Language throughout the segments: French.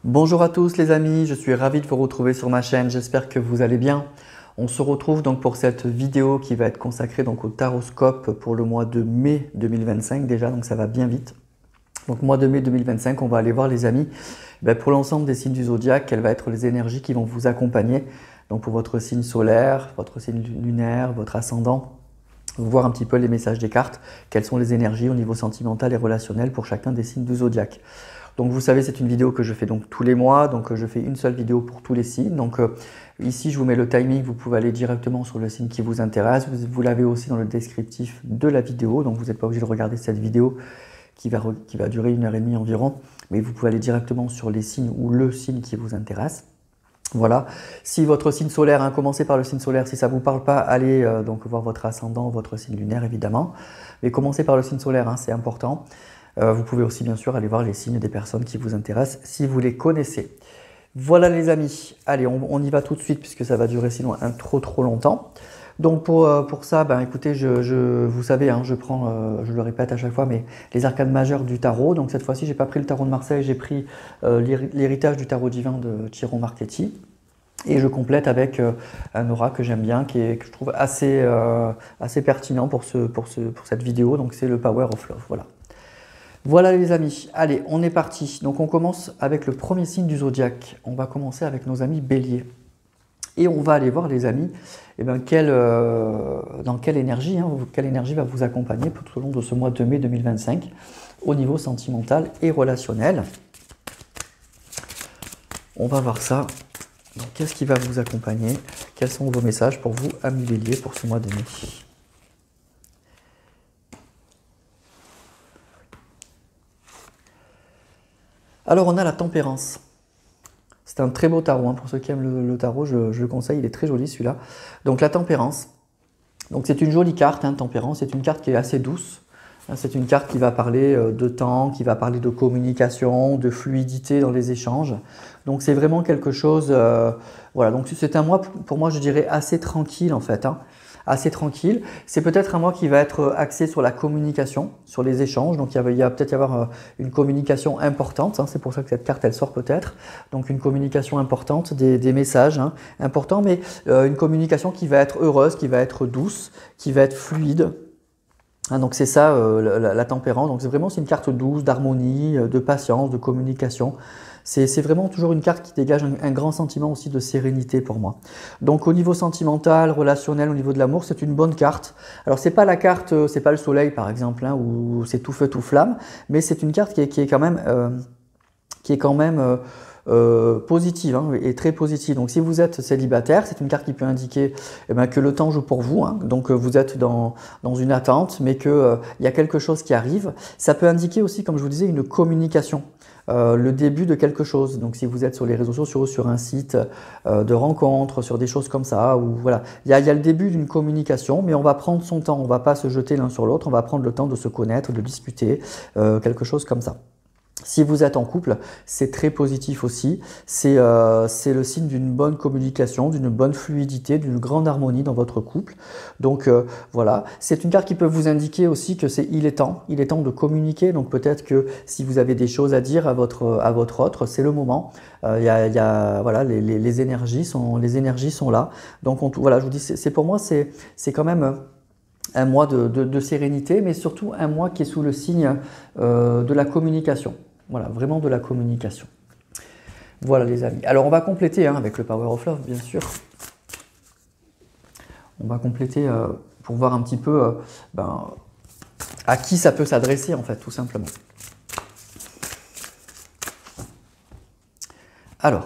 Bonjour à tous les amis, je suis ravi de vous retrouver sur ma chaîne, j'espère que vous allez bien. On se retrouve donc pour cette vidéo qui va être consacrée donc au taroscope pour le mois de mai 2025 déjà, donc ça va bien vite. Donc mois de mai 2025, on va aller voir les amis, pour l'ensemble des signes du zodiaque, quelles vont être les énergies qui vont vous accompagner. Donc pour votre signe solaire, votre signe lunaire, votre ascendant, voir un petit peu les messages des cartes, quelles sont les énergies au niveau sentimental et relationnel pour chacun des signes du zodiaque. Donc vous savez, c'est une vidéo que je fais donc tous les mois, donc je fais une seule vidéo pour tous les signes. Donc ici, je vous mets le timing, vous pouvez aller directement sur le signe qui vous intéresse. Vous l'avez aussi dans le descriptif de la vidéo, donc vous n'êtes pas obligé de regarder cette vidéo qui va durer 1h30 environ, mais vous pouvez aller directement sur les signes ou le signe qui vous intéresse. Voilà, si votre signe solaire, commencez par le signe solaire, si ça ne vous parle pas, allez donc voir votre ascendant, votre signe lunaire évidemment, mais commencez par le signe solaire, c'est important. Vous pouvez aussi bien sûr aller voir les signes des personnes qui vous intéressent si vous les connaissez. Voilà les amis, allez on y va tout de suite puisque ça va durer sinon trop longtemps. Donc pour ça, écoutez, vous savez, je prends, je le répète à chaque fois, mais les arcanes majeures du tarot. Donc cette fois-ci, j'ai pas pris le tarot de Marseille, j'ai pris l'héritage du tarot divin de Chiron Marchetti. Et je complète avec un aura que j'aime bien, que je trouve assez pertinent pour cette vidéo. Donc c'est le Power of Love, voilà. Voilà les amis, allez, on est parti. Donc on commence avec le premier signe du zodiaque. On va commencer avec nos amis béliers. Et on va aller voir les amis, dans quelle énergie, quelle énergie va vous accompagner tout au long de ce mois de mai 2025 au niveau sentimental et relationnel. On va voir ça. Donc qu'est-ce qui va vous accompagner? Quels sont vos messages pour vous, amis béliers, pour ce mois de mai? Alors on a la tempérance. C'est un très beau tarot, pour ceux qui aiment le tarot, je le conseille, il est très joli celui-là. Donc la tempérance, donc c'est une jolie carte, tempérance, c'est une carte qui est assez douce. C'est une carte qui va parler de temps, qui va parler de communication, de fluidité dans les échanges. Donc c'est vraiment quelque chose, voilà, donc c'est un mois pour moi je dirais assez tranquille en fait. Assez tranquille. C'est peut-être un mois qui va être axé sur la communication, sur les échanges. Donc il va peut-être y avoir une communication importante. C'est pour ça que cette carte elle sort peut-être. Donc une communication importante, des messages importants, mais une communication qui va être heureuse, qui va être douce, qui va être fluide. Donc c'est ça la tempérance. Donc c'est une carte douce, d'harmonie, de patience, de communication. C'est vraiment toujours une carte qui dégage un grand sentiment aussi de sérénité pour moi. Donc au niveau sentimental, relationnel, au niveau de l'amour, c'est une bonne carte. Alors c'est pas la carte, c'est pas le soleil par exemple, où c'est tout feu tout flamme, mais c'est une carte qui est quand même positive et très positive. Donc si vous êtes célibataire, c'est une carte qui peut indiquer que le temps joue pour vous. Donc vous êtes dans une attente, mais qu'il y a quelque chose qui arrive. Ça peut indiquer aussi, comme je vous disais, une communication. Le début de quelque chose. Donc si vous êtes sur les réseaux sociaux, sur un site de rencontre, sur des choses comme ça, ou voilà, il y a le début d'une communication, mais on va prendre son temps, on ne va pas se jeter l'un sur l'autre, on va prendre le temps de se connaître, de discuter, quelque chose comme ça. Si vous êtes en couple, c'est très positif aussi, c'est le signe d'une bonne communication, d'une bonne fluidité, d'une grande harmonie dans votre couple. Donc voilà, c'est une carte qui peut vous indiquer aussi que il est temps de communiquer. Donc peut-être que si vous avez des choses à dire à votre autre, c'est le moment. Voilà, les énergies sont là. Donc voilà, je vous dis, pour moi, c'est quand même un mois de sérénité, mais surtout un mois qui est sous le signe de la communication. Voilà, vraiment de la communication. Voilà les amis. Alors on va compléter avec le Power of Love, bien sûr. On va compléter pour voir un petit peu à qui ça peut s'adresser en fait, tout simplement. Alors,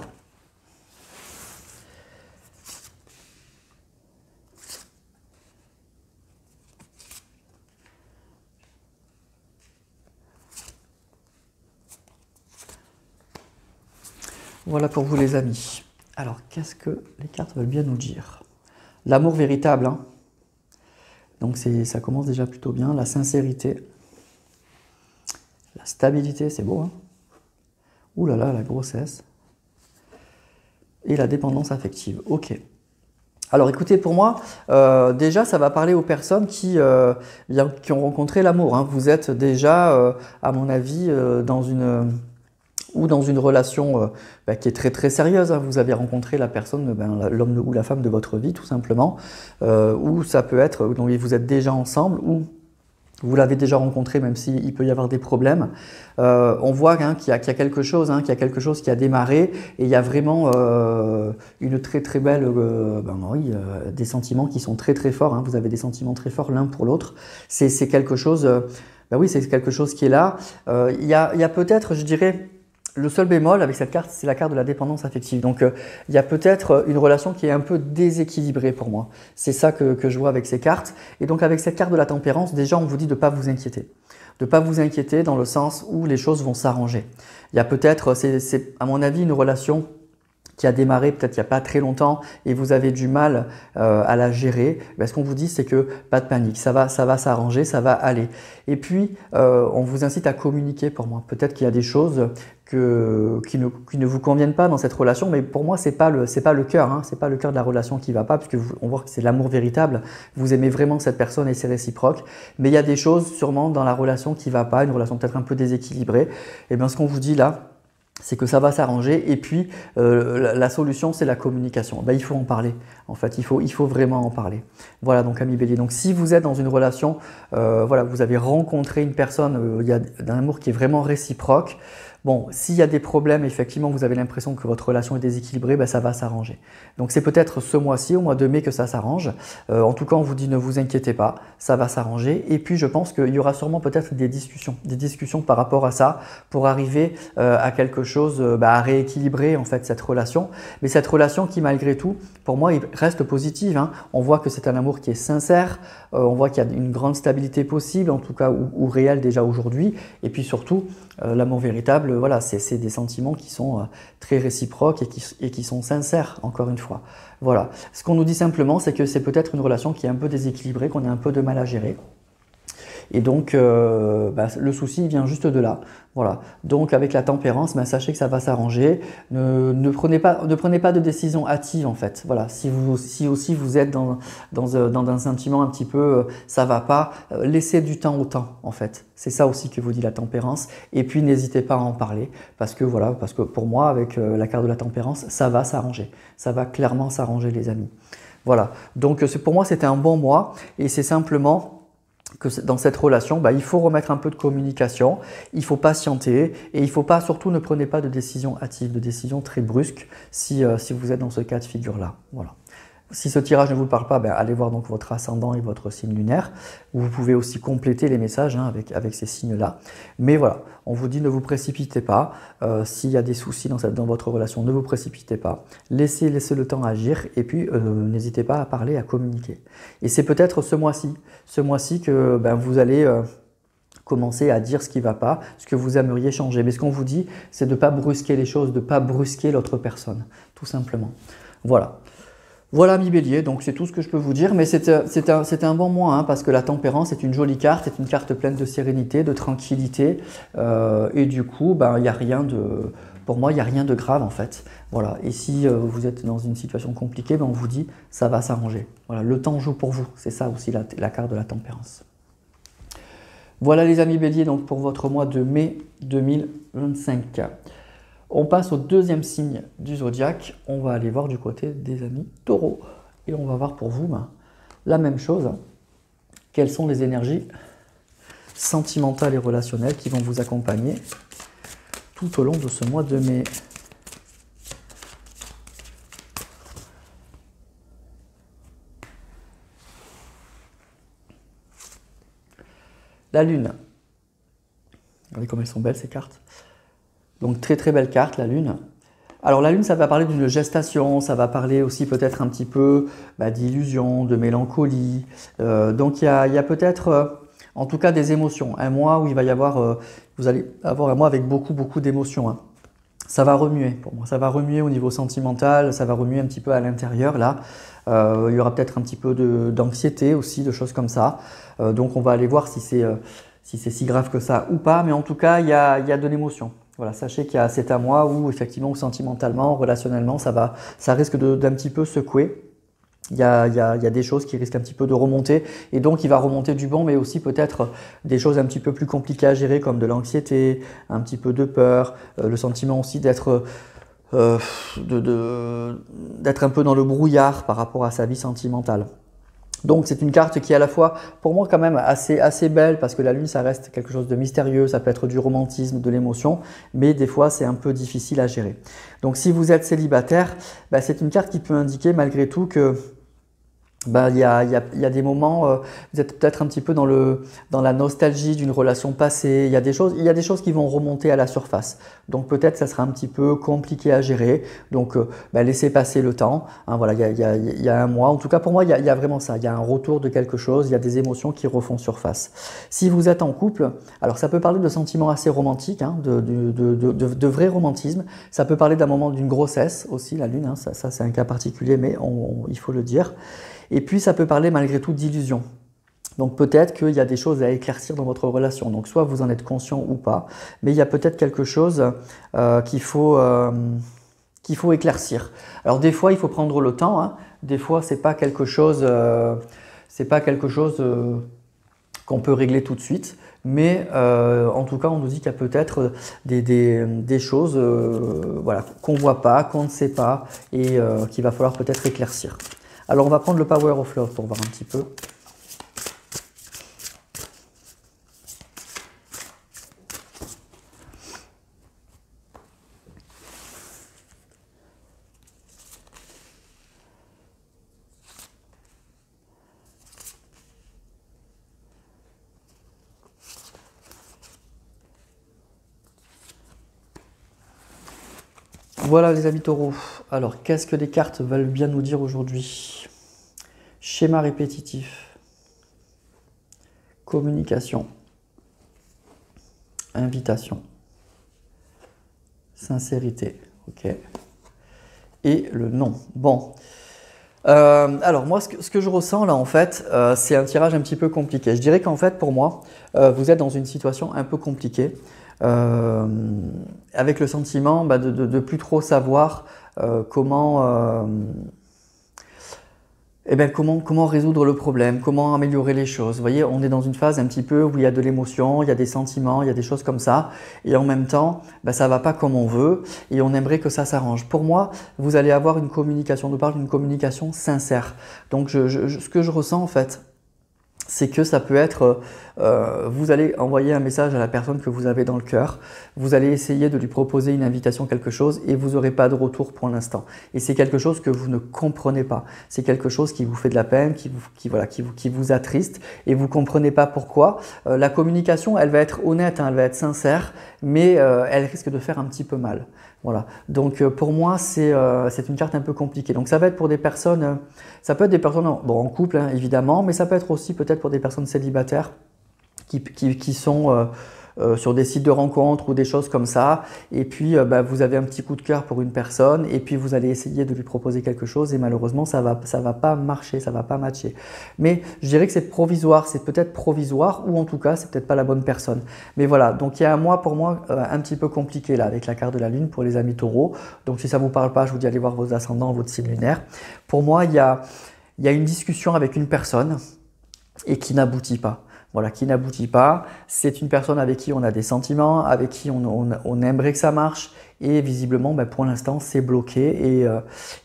voilà pour vous les amis. Alors, qu'est-ce que les cartes veulent bien nous dire? L'amour véritable, donc ça commence déjà plutôt bien. La sincérité, la stabilité, c'est beau. Ouh là là, la grossesse. Et la dépendance affective, ok. Alors écoutez, pour moi, déjà ça va parler aux personnes qui ont rencontré l'amour. Vous êtes déjà, à mon avis, dans une ou dans une relation qui est très très sérieuse, hein. Vous avez rencontré la personne, l'homme ou la femme de votre vie tout simplement, ou ça peut être, donc vous êtes déjà ensemble, ou vous l'avez déjà rencontré, même s'il peut y avoir des problèmes. On voit hein, qu'il y a quelque chose, hein, qu'il y a quelque chose qui a démarré, et il y a vraiment une très très belle, des sentiments qui sont très très forts. Hein. Vous avez des sentiments très forts l'un pour l'autre. C'est quelque chose, oui, c'est quelque chose qui est là. Il y a peut-être, je dirais, le seul bémol avec cette carte, c'est la carte de la dépendance affective. Donc, il y a peut-être une relation qui est un peu déséquilibrée pour moi. C'est ça que je vois avec ces cartes. Et donc, avec cette carte de la tempérance, déjà, on vous dit de ne pas vous inquiéter. De ne pas vous inquiéter dans le sens où les choses vont s'arranger. Il y a peut-être, c'est à mon avis, une relation qui a démarré peut-être il n'y a pas très longtemps et vous avez du mal à la gérer, ce qu'on vous dit c'est que pas de panique, ça va s'arranger, ça va aller. Et puis on vous incite à communiquer pour moi. Peut-être qu'il y a des choses qui ne vous conviennent pas dans cette relation, mais pour moi c'est pas le cœur, hein, c'est pas le cœur de la relation qui va pas, puisque on voit que c'est l'amour véritable. Vous aimez vraiment cette personne et c'est réciproque, mais il y a des choses sûrement dans la relation qui va pas, une relation peut-être un peu déséquilibrée. Et bien ce qu'on vous dit là, c'est que ça va s'arranger, et puis la solution c'est la communication. Il faut en parler, en fait, il faut vraiment en parler. Voilà, donc amis Bélier, donc si vous êtes dans une relation, voilà, vous avez rencontré une personne, il y a un amour qui est vraiment réciproque. Bon, s'il y a des problèmes, effectivement, vous avez l'impression que votre relation est déséquilibrée, ça va s'arranger. Donc c'est peut-être ce mois-ci, au mois de mai, que ça s'arrange. En tout cas, on vous dit ne vous inquiétez pas, ça va s'arranger. Et puis je pense qu'il y aura sûrement peut-être des discussions par rapport à ça, pour arriver à quelque chose, à rééquilibrer en fait cette relation. Mais cette relation qui, malgré tout, pour moi, reste positive, hein. On voit que c'est un amour qui est sincère, on voit qu'il y a une grande stabilité possible, en tout cas, ou réelle déjà aujourd'hui. Et puis surtout, l'amour véritable, voilà, c'est des sentiments qui sont très réciproques et qui sont sincères, encore une fois. Voilà. Ce qu'on nous dit simplement, c'est que c'est peut-être une relation qui est un peu déséquilibrée, qu'on a un peu de mal à gérer. Et donc, le souci vient juste de là. Voilà. Donc, avec la tempérance, sachez que ça va s'arranger. Ne prenez pas de décision hâtive, en fait. Voilà. Si aussi vous êtes dans un sentiment un petit peu ça va pas, laissez du temps au temps, en fait. C'est ça aussi que vous dit la tempérance. Et puis, n'hésitez pas à en parler. Parce que pour moi, avec la carte de la tempérance, ça va s'arranger. Ça va clairement s'arranger, les amis. Voilà. Donc, pour moi, c'était un bon mois. Et c'est simplement que dans cette relation, il faut remettre un peu de communication, il faut patienter, et il faut pas, surtout ne prenez pas de décision hâtive, de décision très brusque si vous êtes dans ce cas de figure-là. Voilà. Si ce tirage ne vous parle pas, allez voir donc votre ascendant et votre signe lunaire, où vous pouvez aussi compléter les messages hein, avec ces signes-là. Mais voilà, on vous dit ne vous précipitez pas. S'il y a des soucis dans votre relation, ne vous précipitez pas. Laissez le temps agir, et puis n'hésitez pas à parler, à communiquer. Et c'est peut-être ce mois-ci que vous allez commencer à dire ce qui ne va pas, ce que vous aimeriez changer. Mais ce qu'on vous dit, c'est de ne pas brusquer les choses, de ne pas brusquer l'autre personne, tout simplement. Voilà. Voilà, mi Bélier, donc c'est tout ce que je peux vous dire, mais c'est un bon mois, hein, parce que la tempérance est une jolie carte, c'est une carte pleine de sérénité, de tranquillité, et du coup, y a rien pour moi, il n'y a rien de grave en fait. Voilà. Et si vous êtes dans une situation compliquée, on vous dit ça va s'arranger. Voilà, le temps joue pour vous, c'est ça aussi la carte de la tempérance. Voilà les amis Bélier, donc pour votre mois de mai 2025. On passe au deuxième signe du zodiaque. On va aller voir du côté des amis taureaux. Et on va voir pour vous la même chose. Quelles sont les énergies sentimentales et relationnelles qui vont vous accompagner tout au long de ce mois de mai. La Lune. Regardez comme elles sont belles ces cartes. Donc très très belle carte, la Lune. Alors la Lune, ça va parler d'une gestation, ça va parler aussi peut-être un petit peu d'illusion, de mélancolie. Donc il y a peut-être, en tout cas, des émotions. Un mois où il va y avoir, vous allez avoir un mois avec beaucoup d'émotions. Hein. Ça va remuer pour moi, ça va remuer au niveau sentimental, ça va remuer un petit peu à l'intérieur là. Il y aura peut-être un petit peu d'anxiété aussi, de choses comme ça. Donc on va aller voir si c'est si grave que ça ou pas, mais en tout cas, il y a de l'émotion. Voilà, sachez c'est un mois où effectivement, sentimentalement, relationnellement, ça risque d'un petit peu secouer. Il y a des choses qui risquent un petit peu de remonter et donc il va remonter du bon, mais aussi peut-être des choses un petit peu plus compliquées à gérer comme de l'anxiété, un petit peu de peur, le sentiment aussi euh, d'être un peu dans le brouillard par rapport à sa vie sentimentale. Donc c'est une carte qui est à la fois pour moi quand même assez belle parce que la lune ça reste quelque chose de mystérieux, ça peut être du romantisme, de l'émotion, mais des fois c'est un peu difficile à gérer. Donc si vous êtes célibataire, bah, c'est une carte qui peut indiquer malgré tout que bah, il y a des moments, vous êtes peut-être un petit peu dans la nostalgie d'une relation passée. Il y a des choses qui vont remonter à la surface. Donc peut-être ça sera un petit peu compliqué à gérer. Donc bah, laissez passer le temps. Hein, voilà, il y a un mois. En tout cas pour moi, il y a vraiment ça. Il y a un retour de quelque chose. Il y a des émotions qui refont surface. Si vous êtes en couple, alors ça peut parler de sentiments assez romantiques, hein, de vrai romantisme. Ça peut parler d'un moment d'une grossesse aussi, la lune. Hein, ça c'est un cas particulier, mais il faut le dire. Et puis ça peut parler malgré tout d'illusion. Donc peut-être qu'il y a des choses à éclaircir dans votre relation. Donc soit vous en êtes conscient ou pas, mais il y a peut-être quelque chose qu'il faut éclaircir. Alors des fois il faut prendre le temps. Hein. Des fois c'est pas quelque chose, qu'on peut régler tout de suite. Mais en tout cas, on nous dit qu'il y a peut-être des choses voilà, qu'on ne voit pas, qu'on ne sait pas et qu'il va falloir peut-être éclaircir. Alors on va prendre le Power of Love pour voir un petit peu. Voilà les amis taureaux. Alors qu'est-ce que les cartes veulent bien nous dire aujourd'hui? Schéma répétitif, communication, invitation, sincérité, ok, et le non. Bon, alors moi ce que je ressens là en fait, c'est un tirage un petit peu compliqué. Je dirais qu'en fait pour moi, vous êtes dans une situation un peu compliquée, avec le sentiment bah, de plus trop savoir comment résoudre le problème, comment améliorer les choses. Vous voyez, on est dans une phase un petit peu où il y a de l'émotion, il y a des sentiments, il y a des choses comme ça. Et en même temps, bah, ça ne va pas comme on veut et on aimerait que ça s'arrange. Pour moi, vous allez avoir une communication, on nous parle d'une communication sincère. Donc, ce que je ressens en fait, c'est que ça peut être, vous allez envoyer un message à la personne que vous avez dans le cœur, vous allez essayer de lui proposer une invitation, quelque chose, et vous n'aurez pas de retour pour l'instant. Et c'est quelque chose que vous ne comprenez pas. C'est quelque chose qui vous fait de la peine, qui vous attriste, et vous ne comprenez pas pourquoi. La communication, elle va être honnête, hein, elle va être sincère, mais elle risque de faire un petit peu mal. Voilà. Donc pour moi, c'est une carte un peu compliquée. Donc ça va être pour des personnes, ça peut être des personnes bon, en couple hein, évidemment, mais ça peut être aussi peut-être pour des personnes célibataires qui sont sur des sites de rencontres ou des choses comme ça. Et puis bah, vous avez un petit coup de cœur pour une personne et puis vous allez essayer de lui proposer quelque chose et malheureusement ça va pas marcher, ça va pas matcher. Mais je dirais que c'est provisoire, c'est peut-être provisoire ou en tout cas c'est peut-être pas la bonne personne. Mais voilà, donc il y a un mois pour moi un petit peu compliqué là avec la carte de la lune pour les amis taureaux. Donc si ça vous parle pas, je vous dis allez voir vos ascendants, votre signe lunaire. Pour moi, il y a une discussion avec une personne et qui n'aboutit pas. Voilà, qui n'aboutit pas. C'est une personne avec qui on a des sentiments, avec qui on aimerait que ça marche. Et visiblement, bah, pour l'instant, c'est bloqué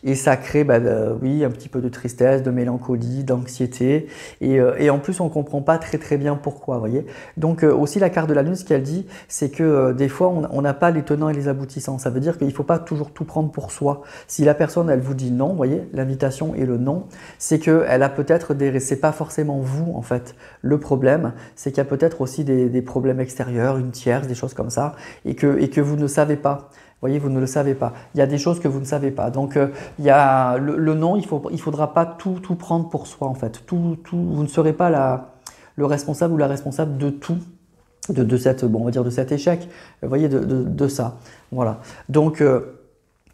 et ça crée bah, oui, un petit peu de tristesse, de mélancolie, d'anxiété. Et en plus, on ne comprend pas très bien pourquoi. Voyez. Donc aussi, la carte de la lune, ce qu'elle dit, c'est que des fois, on n'a pas les tenants et les aboutissants. Ça veut dire qu'il ne faut pas toujours tout prendre pour soi. Si la personne, elle vous dit non, voyez, l'invitation et le non, c'est qu'elle a peut-être c'est pas forcément vous, en fait. Le problème, c'est qu'il y a peut-être aussi des problèmes extérieurs, une tierce, des choses comme ça, et que vous ne savez pas. Vous voyez, vous ne le savez pas. Il y a des choses que vous ne savez pas. Donc, il y a le non, il faudra pas tout prendre pour soi, en fait. Vous ne serez pas le responsable ou la responsable de tout, de cette, bon, on va dire de cet échec. Vous voyez, de ça. Voilà. Donc,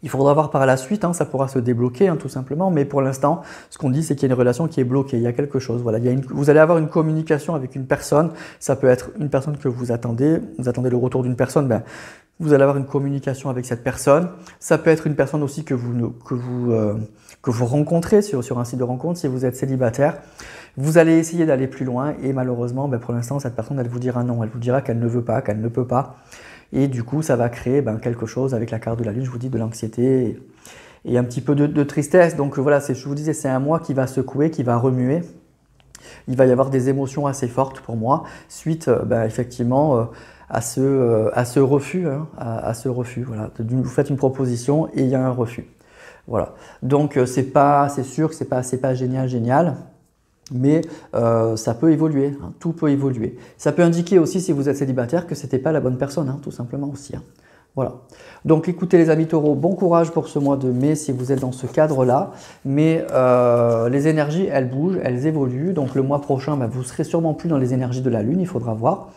Il faudra voir par la suite, hein, ça pourra se débloquer tout simplement, mais pour l'instant, ce qu'on dit, c'est qu'il y a une relation qui est bloquée, il y a quelque chose. Voilà, vous allez avoir une communication avec une personne, ça peut être une personne que vous attendez le retour d'une personne, ben, vous allez avoir une communication avec cette personne. Ça peut être une personne aussi que vous rencontrez sur un site de rencontre si vous êtes célibataire. Vous allez essayer d'aller plus loin et malheureusement, ben, pour l'instant, cette personne, elle vous dira non, elle vous dira qu'elle ne veut pas, qu'elle ne peut pas. Et du coup, ça va créer quelque chose avec la carte de la lune, je vous dis, de l'anxiété et un petit peu de tristesse. Donc voilà, je vous disais, c'est un mois qui va secouer, qui va remuer. Il va y avoir des émotions assez fortes pour moi, suite effectivement à ce refus. À ce refus, voilà. Vous faites une proposition et il y a un refus. Voilà. Donc c'est sûr que c'est pas génial. Mais ça peut évoluer, tout peut évoluer. Ça peut indiquer aussi, si vous êtes célibataire, que ce n'était pas la bonne personne, tout simplement aussi. Voilà. Donc écoutez les amis taureaux, bon courage pour ce mois de mai si vous êtes dans ce cadre-là. Mais les énergies, elles bougent, elles évoluent. Donc le mois prochain, vous serez sûrement plus dans les énergies de la lune, il faudra voir.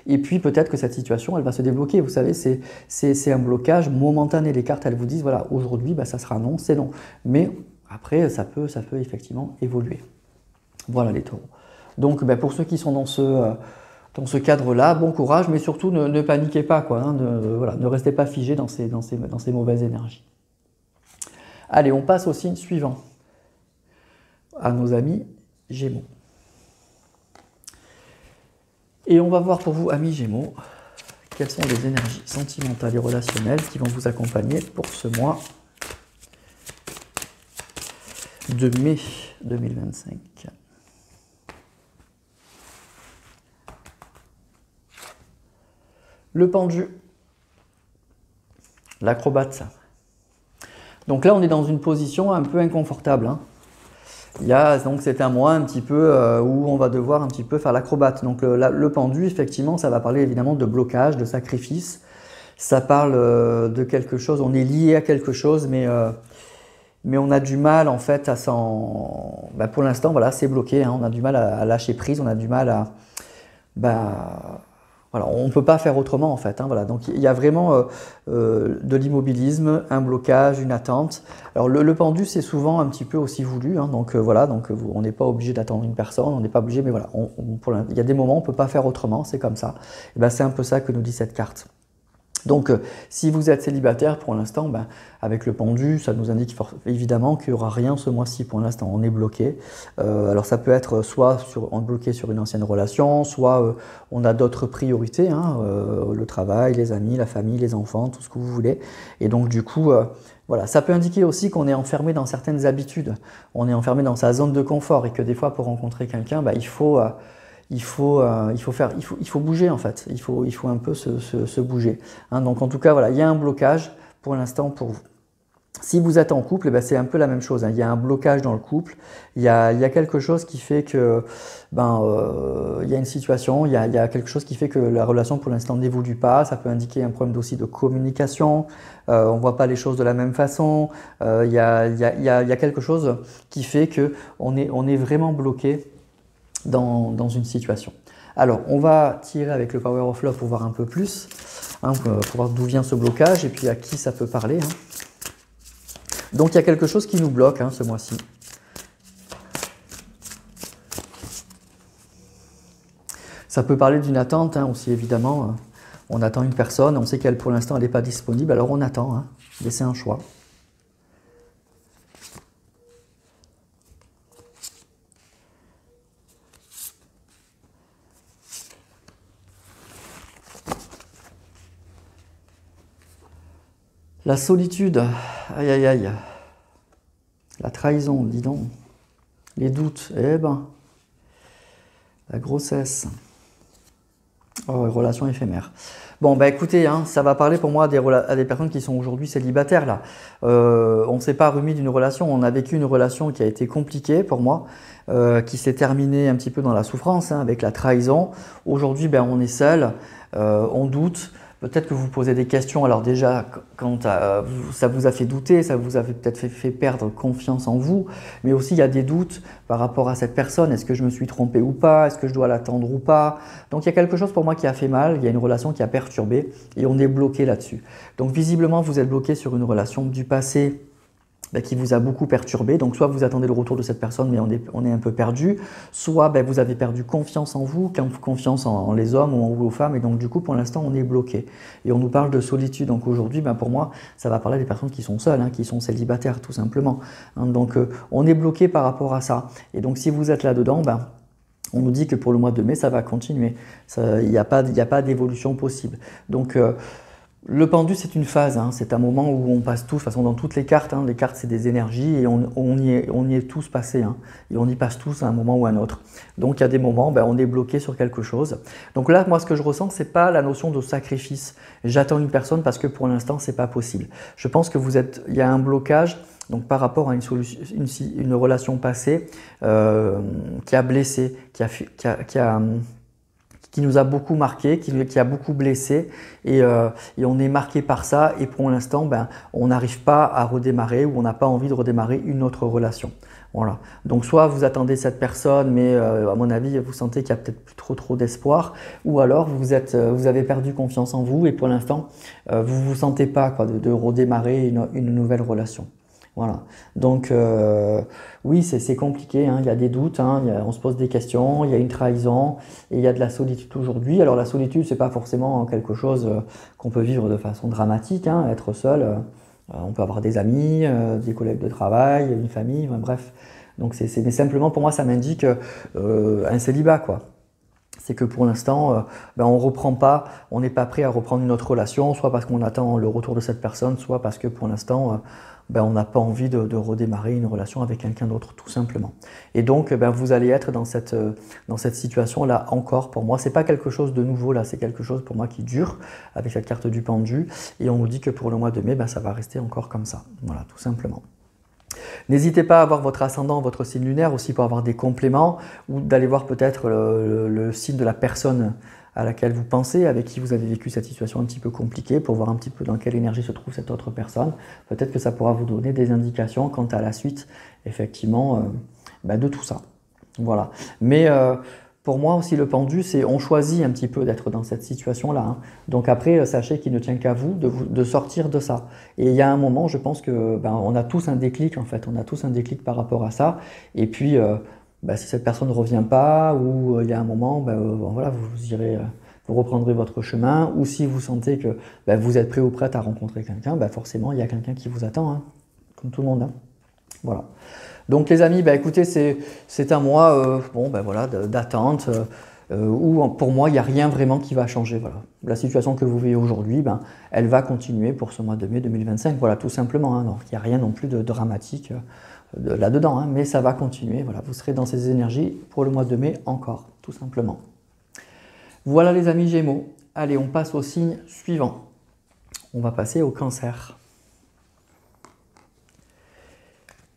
Et puis peut-être que cette situation, elle va se débloquer. Vous savez, c'est un blocage momentané. Les cartes, elles vous disent, voilà, aujourd'hui, ça sera non, c'est non. Mais après, ça peut effectivement évoluer. Voilà les taureaux. Donc pour ceux qui sont dans ce cadre-là, bon courage, mais surtout ne paniquez pas, quoi, ne restez pas figés dans ces mauvaises énergies. Allez, on passe au signe suivant, à nos amis Gémeaux. Et on va voir pour vous, amis Gémeaux, quelles sont les énergies sentimentales et relationnelles qui vont vous accompagner pour ce mois de mai 2025. Le pendu, l'acrobate. Donc là, on est dans une position un peu inconfortable. Donc c'est un mois un petit peu où on va devoir un petit peu faire l'acrobate. Donc le pendu, effectivement, ça va parler évidemment de blocage, de sacrifice. Ça parle de quelque chose, on est lié à quelque chose, mais on a du mal en fait à s'en... pour l'instant, voilà, c'est bloqué. On a du mal à lâcher prise, on a du mal à... Voilà, on ne peut pas faire autrement en fait. Voilà. Donc il y a vraiment de l'immobilisme, un blocage, une attente. Alors le pendu, c'est souvent un petit peu aussi voulu. Donc voilà, on n'est pas obligé d'attendre une personne, on n'est pas obligé, mais voilà, il y a des moments où on ne peut pas faire autrement, c'est comme ça. Et c'est un peu ça que nous dit cette carte. Donc, si vous êtes célibataire pour l'instant, avec le pendu, ça nous indique évidemment qu'il n'y aura rien ce mois-ci pour l'instant, on est bloqué. Alors ça peut être soit on est bloqué sur une ancienne relation, soit on a d'autres priorités, le travail, les amis, la famille, les enfants, tout ce que vous voulez. Et donc du coup, voilà, ça peut indiquer aussi qu'on est enfermé dans certaines habitudes, on est enfermé dans sa zone de confort et que des fois pour rencontrer quelqu'un, il faut bouger en fait, il faut un peu se bouger. Donc en tout cas, voilà, il y a un blocage pour l'instant pour vous. Si vous êtes en couple, c'est un peu la même chose. Il y a un blocage dans le couple, il y a quelque chose qui fait que, il y a une situation, il y a quelque chose qui fait que la relation pour l'instant n'évolue pas. Ça peut indiquer un problème aussi de communication, on ne voit pas les choses de la même façon. Il y a quelque chose qui fait qu'on est vraiment bloqué dans une situation. Alors, on va tirer avec le Power of Love pour voir un peu plus, pour voir d'où vient ce blocage et puis à qui ça peut parler. Donc, il y a quelque chose qui nous bloque ce mois-ci. Ça peut parler d'une attente aussi, évidemment. On attend une personne, on sait qu'elle, pour l'instant, elle n'est pas disponible, alors on attend. Laissez un choix. La solitude, aïe aïe aïe, la trahison, dis donc, les doutes, la grossesse, relations éphémères. Bon, écoutez, ça va parler pour moi à des personnes qui sont aujourd'hui célibataires là. On ne s'est pas remis d'une relation, on a vécu une relation qui a été compliquée pour moi, qui s'est terminée un petit peu dans la souffrance, avec la trahison. Aujourd'hui, on est seul, on doute. Peut-être que vous posez des questions. Alors déjà, ça vous a fait douter, ça vous a peut-être fait perdre confiance en vous, mais aussi il y a des doutes par rapport à cette personne. Est-ce que je me suis trompé ou pas? Est-ce que je dois l'attendre ou pas? Donc il y a quelque chose pour moi qui a fait mal, il y a une relation qui a perturbé et on est bloqué là-dessus. Donc visiblement vous êtes bloqué sur une relation du passé qui vous a beaucoup perturbé. Donc soit vous attendez le retour de cette personne mais on est un peu perdu, soit vous avez perdu confiance en vous, confiance en les hommes ou en vous aux femmes, et donc du coup pour l'instant on est bloqué. Et on nous parle de solitude, donc aujourd'hui pour moi ça va parler des personnes qui sont seules, qui sont célibataires tout simplement. Donc on est bloqué par rapport à ça. Et donc si vous êtes là-dedans, on nous dit que pour le mois de mai ça va continuer, il n'y a pas d'évolution possible. Donc le pendu, c'est une phase, c'est un moment où on passe tous, de toute façon dans toutes les cartes c'est des énergies et on y est tous passés, et on y passe tous à un moment ou à un autre. Donc il y a des moments, on est bloqué sur quelque chose. Donc là, moi ce que je ressens, c'est pas la notion de sacrifice. J'attends une personne parce que pour l'instant, c'est pas possible. Je pense que il y a un blocage. Donc par rapport à une relation passée qui a blessé, qui nous a beaucoup marqué, qui a beaucoup blessé, et on est marqué par ça, et pour l'instant on n'arrive pas à redémarrer, ou on n'a pas envie de redémarrer une autre relation. Voilà. Donc soit vous attendez cette personne, mais à mon avis vous sentez qu'il y a peut-être plus trop d'espoir, ou alors vous avez perdu confiance en vous et pour l'instant vous ne vous sentez pas de redémarrer une nouvelle relation. Voilà, donc oui, c'est compliqué, il y a des doutes, on se pose des questions, il y a une trahison et il y a de la solitude aujourd'hui. Alors la solitude, c'est pas forcément quelque chose qu'on peut vivre de façon dramatique, être seul. On peut avoir des amis, des collègues de travail, une famille, bref. Donc mais simplement pour moi, ça m'indique un célibat, quoi. C'est que pour l'instant, on reprend pas, on n'est pas prêt à reprendre une autre relation, soit parce qu'on attend le retour de cette personne, soit parce que pour l'instant, on n'a pas envie de redémarrer une relation avec quelqu'un d'autre, tout simplement. Et donc, vous allez être dans cette situation-là encore. Pour moi, c'est pas quelque chose de nouveau, là, c'est quelque chose pour moi qui dure, avec cette carte du pendu. Et on nous dit que pour le mois de mai, ça va rester encore comme ça. Voilà, tout simplement. N'hésitez pas à voir votre ascendant, votre signe lunaire aussi pour avoir des compléments, ou d'aller voir peut-être le signe de la personne à laquelle vous pensez, avec qui vous avez vécu cette situation un petit peu compliquée, pour voir un petit peu dans quelle énergie se trouve cette autre personne. Peut-être que ça pourra vous donner des indications quant à la suite, effectivement, de tout ça. Voilà. Mais pour moi aussi, le pendu, c'est on choisit un petit peu d'être dans cette situation-là. Donc après, sachez qu'il ne tient qu'à vous de sortir de ça. Et il y a un moment, je pense que on a tous un déclic, en fait. On a tous un déclic par rapport à ça. Et puis, si cette personne ne revient pas, ou il y a un moment, voilà, vous reprendrez votre chemin. Ou si vous sentez que vous êtes prêt ou prête à rencontrer quelqu'un, forcément, il y a quelqu'un qui vous attend, comme tout le monde. Voilà. Donc les amis, écoutez, c'est un mois voilà, d'attente où pour moi, il n'y a rien vraiment qui va changer. Voilà. La situation que vous vivez aujourd'hui, elle va continuer pour ce mois de mai 2025. Voilà, tout simplement. Donc il n'y a rien non plus de dramatique là-dedans, mais ça va continuer. Voilà, vous serez dans ces énergies pour le mois de mai encore, tout simplement. Voilà les amis Gémeaux. Allez, on passe au signe suivant. On va passer au Cancer.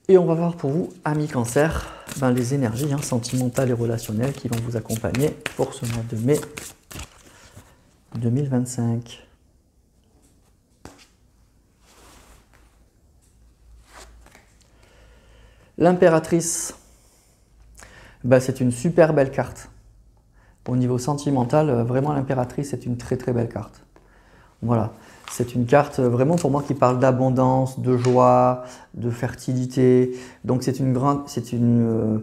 Et on va voir pour vous, amis Cancer, les énergies sentimentales et relationnelles qui vont vous accompagner pour ce mois de mai 2025. L'impératrice, c'est une super belle carte. Au niveau sentimental, vraiment l'impératrice est une très très belle carte. Voilà. C'est une carte vraiment pour moi qui parle d'abondance, de joie, de fertilité. Donc c'est de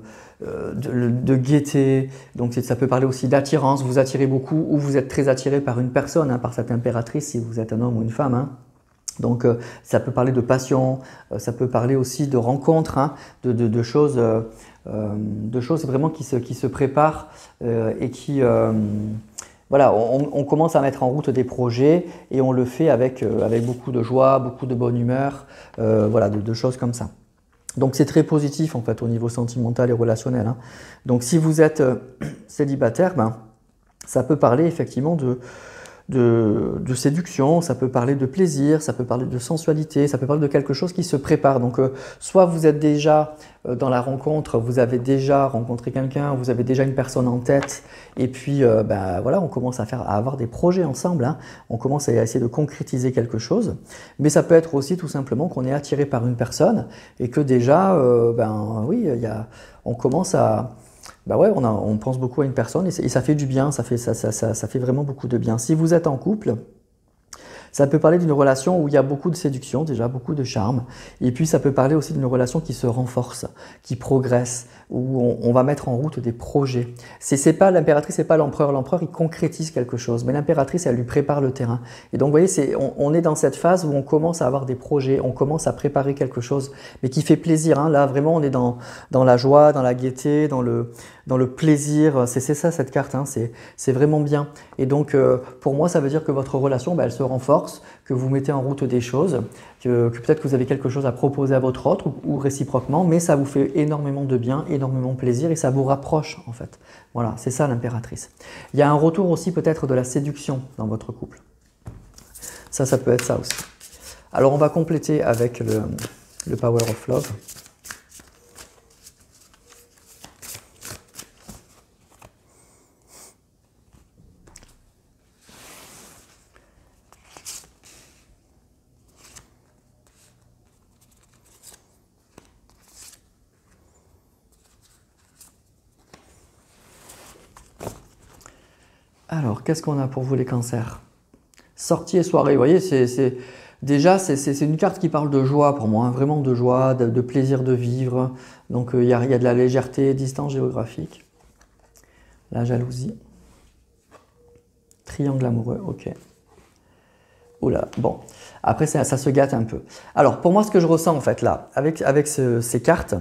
gaieté. Donc ça peut parler aussi d'attirance. Vous attirez beaucoup ou vous êtes très attiré par une personne, par cette impératrice si vous êtes un homme ou une femme. Donc ça peut parler de passion, ça peut parler aussi de rencontres, de choses vraiment qui se préparent et qui... Voilà, on commence à mettre en route des projets et on le fait avec beaucoup de joie, beaucoup de bonne humeur, voilà, de choses comme ça. Donc c'est très positif en fait au niveau sentimental et relationnel. Donc si vous êtes célibataire, ça peut parler effectivement de séduction, ça peut parler de plaisir, ça peut parler de sensualité, ça peut parler de quelque chose qui se prépare. Donc, soit vous êtes déjà dans la rencontre, vous avez déjà rencontré quelqu'un, vous avez déjà une personne en tête, et puis ben, voilà, on commence à avoir des projets ensemble, hein. On commence à essayer de concrétiser quelque chose. Mais ça peut être aussi tout simplement qu'on est attiré par une personne et que déjà, ben oui, on commence à... Ben ouais, on pense beaucoup à une personne et ça fait du bien, ça fait vraiment beaucoup de bien. Si vous êtes en couple, ça peut parler d'une relation où il y a beaucoup de séduction, déjà beaucoup de charme. Et puis ça peut parler aussi d'une relation qui se renforce, qui progresse, où on va mettre en route des projets. C'est pas l'impératrice, c'est pas l'empereur. L'empereur, il concrétise quelque chose, mais l'impératrice, elle lui prépare le terrain. Et donc, vous voyez, on est dans cette phase où on commence à avoir des projets, on commence à préparer quelque chose, mais qui fait plaisir, hein. Là, vraiment, on est dans la joie, dans la gaieté, dans le plaisir. C'est ça, cette carte, hein. C'est vraiment bien. Et donc, pour moi, ça veut dire que votre relation, ben, elle se renforce, que vous mettez en route des choses, que peut-être que vous avez quelque chose à proposer à votre autre ou réciproquement, mais ça vous fait énormément de bien, énormément de plaisir et ça vous rapproche en fait. Voilà, c'est ça l'impératrice. Il y a un retour aussi peut-être de la séduction dans votre couple. Ça peut être ça aussi. Alors on va compléter avec le Power of Love. Alors, qu'est-ce qu'on a pour vous les cancers? Sortie et soirée, vous voyez, déjà c'est une carte qui parle de joie pour moi, hein, vraiment de joie, de plaisir de vivre. Donc il y a de la légèreté, distance géographique, la jalousie, triangle amoureux, ok. Oula, bon, après ça se gâte un peu. Alors pour moi, ce que je ressens en fait là, avec ces cartes,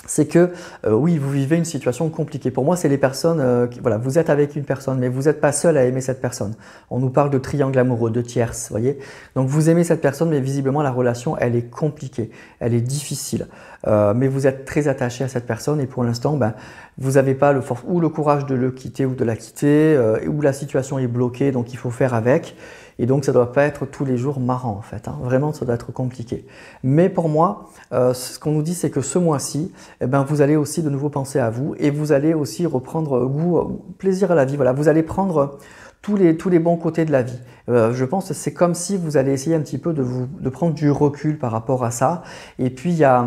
c'est que oui, vous vivez une situation compliquée. Pour moi, c'est les personnes, voilà, vous êtes avec une personne, mais vous n'êtes pas seul à aimer cette personne. On nous parle de triangle amoureux, de tierce, vous voyez. Donc vous aimez cette personne, mais visiblement la relation, elle est compliquée, elle est difficile. Mais vous êtes très attaché à cette personne et pour l'instant, ben, vous n'avez pas ou le courage de le quitter ou de la quitter, ou la situation est bloquée, donc il faut faire avec. Et donc, ça ne doit pas être tous les jours marrant en fait, hein. Vraiment, ça doit être compliqué. Mais pour moi, ce qu'on nous dit, c'est que ce mois-ci, eh ben, vous allez aussi de nouveau penser à vous et vous allez aussi reprendre goût, plaisir à la vie. Voilà, vous allez prendre tous les bons côtés de la vie. Je pense que c'est comme si vous allez essayer un petit peu de prendre du recul par rapport à ça. Et puis, il y a...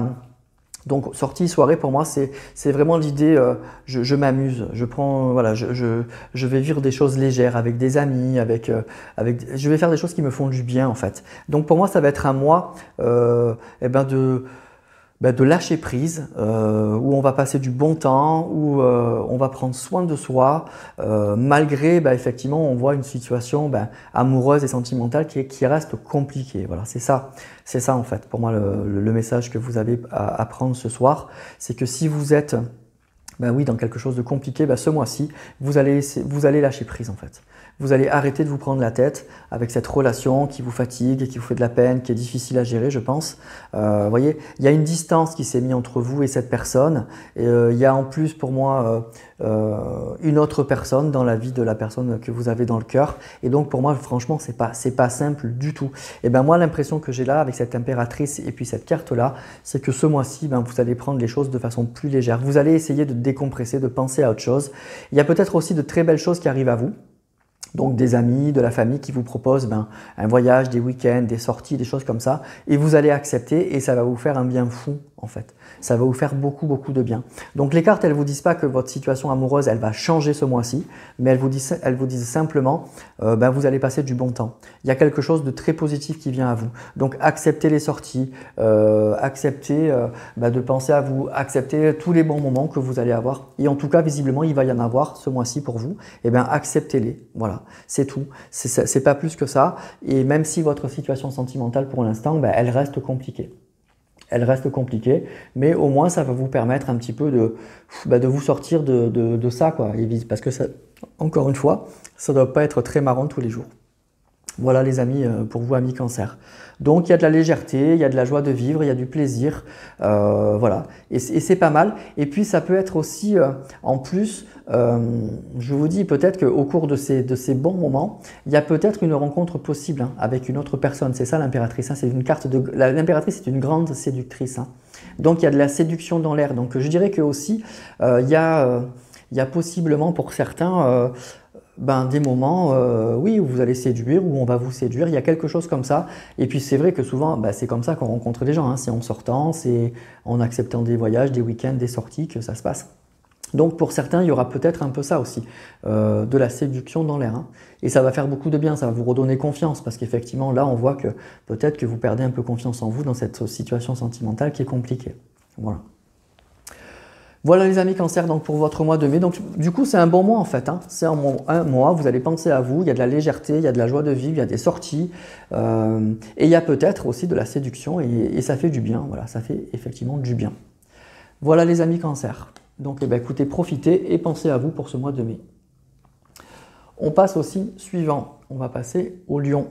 Donc sortie soirée pour moi c'est vraiment l'idée je m'amuse, je prends voilà je vais vivre des choses légères avec des amis je vais faire des choses qui me font du bien en fait. Donc pour moi ça va être un mois eh ben de lâcher prise, où on va passer du bon temps, où on va prendre soin de soi, malgré effectivement on voit une situation amoureuse et sentimentale qui reste compliquée. Voilà, c'est ça en fait pour moi le message que vous avez à prendre ce soir, c'est que si vous êtes oui, dans quelque chose de compliqué, ce mois-ci, vous allez lâcher prise en fait. Vous allez arrêter de vous prendre la tête avec cette relation qui vous fatigue, qui vous fait de la peine, qui est difficile à gérer, je pense. Vous voyez, il y a une distance qui s'est mise entre vous et cette personne. Et, il y a en plus pour moi une autre personne dans la vie de la personne que vous avez dans le cœur. Et donc pour moi, franchement, c'est pas simple du tout. Et moi, l'impression que j'ai là avec cette impératrice et puis cette carte-là, c'est que ce mois-ci, vous allez prendre les choses de façon plus légère. Vous allez essayer de décompresser, de penser à autre chose. Il y a peut-être aussi de très belles choses qui arrivent à vous. Donc des amis, de la famille qui vous proposent un voyage, des week-ends, des sorties, des choses comme ça. Et vous allez accepter et ça va vous faire un bien fou en fait. Ça va vous faire beaucoup, beaucoup de bien. Donc les cartes, elles ne vous disent pas que votre situation amoureuse, elle va changer ce mois-ci, mais elles vous disent simplement, vous allez passer du bon temps. Il y a quelque chose de très positif qui vient à vous. Donc acceptez les sorties, acceptez de penser à vous, acceptez tous les bons moments que vous allez avoir. Et en tout cas, visiblement, il va y en avoir ce mois-ci pour vous. Et acceptez-les. Voilà, c'est tout. C'est pas plus que ça. Et même si votre situation sentimentale pour l'instant, elle reste compliquée. Elle reste compliquée, mais au moins ça va vous permettre un petit peu de vous sortir de ça, quoi. Parce que ça, encore une fois, ça ne doit pas être très marrant tous les jours. Voilà les amis, pour vous amis Cancer. Donc il y a de la légèreté, il y a de la joie de vivre, il y a du plaisir, voilà. Et c'est pas mal. Et puis ça peut être aussi, en plus, je vous dis peut-être qu'au cours de ces bons moments, il y a peut-être une rencontre possible hein, avec une autre personne. C'est ça l'impératrice, hein, c'est une carte de... L'impératrice est une grande séductrice. Hein. Donc il y a de la séduction dans l'air. Donc je dirais que aussi, il y a possiblement pour certains... des moments, oui, où vous allez séduire, où on va vous séduire, il y a quelque chose comme ça. Et puis c'est vrai que souvent, c'est comme ça qu'on rencontre des gens, hein. C'est en sortant, c'est en acceptant des voyages, des week-ends, des sorties que ça se passe. Donc pour certains, il y aura peut-être un peu ça aussi, de la séduction dans l'air. Hein. Et ça va faire beaucoup de bien, ça va vous redonner confiance, parce qu'effectivement là, on voit que peut-être que vous perdez un peu confiance en vous dans cette situation sentimentale qui est compliquée. Voilà. Voilà les amis Cancer, donc pour votre mois de mai. Donc du coup c'est un bon mois en fait, hein. C'est un mois, vous allez penser à vous, il y a de la légèreté, il y a de la joie de vivre, il y a des sorties et il y a peut-être aussi de la séduction et ça fait du bien, voilà, ça fait effectivement du bien. Voilà les amis Cancer. Donc écoutez, profitez et pensez à vous pour ce mois de mai. On passe aussi suivant, on va passer au Lion.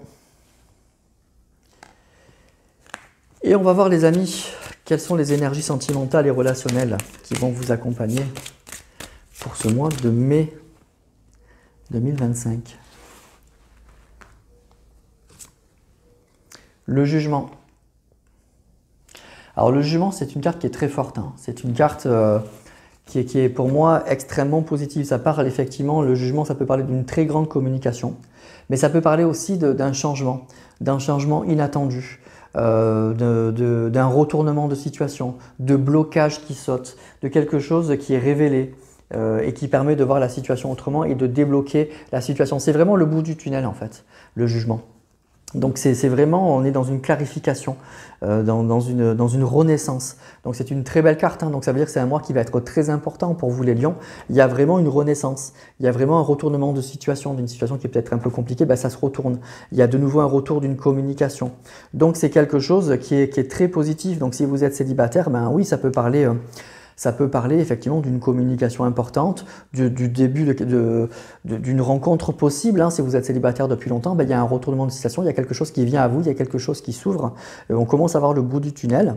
Et on va voir les amis, quelles sont les énergies sentimentales et relationnelles qui vont vous accompagner pour ce mois de mai 2025. Le jugement. Alors le jugement, c'est une carte qui est très forte. Hein. C'est une carte qui est pour moi extrêmement positive. Ça parle effectivement, le jugement, ça peut parler d'une très grande communication. Mais ça peut parler aussi d'un changement inattendu. D'un retournement de situation, de blocage qui saute, de quelque chose qui est révélé et qui permet de voir la situation autrement et de débloquer la situation. C'est vraiment le bout du tunnel en fait, le jugement. Donc c'est vraiment, on est dans une clarification, dans une renaissance. Donc c'est une très belle carte, hein. Donc ça veut dire que c'est un mois qui va être très important pour vous les lions. Il y a vraiment une renaissance, il y a vraiment un retournement de situation, d'une situation qui est peut-être un peu compliquée, ça se retourne. Il y a de nouveau un retour d'une communication. Donc c'est quelque chose qui est très positif. Donc si vous êtes célibataire, oui, ça peut parler... Ça peut parler effectivement d'une communication importante, du début d'une rencontre possible. Hein. Si vous êtes célibataire depuis longtemps, il y a un retournement de situation, il y a quelque chose qui vient à vous, il y a quelque chose qui s'ouvre. On commence à voir le bout du tunnel.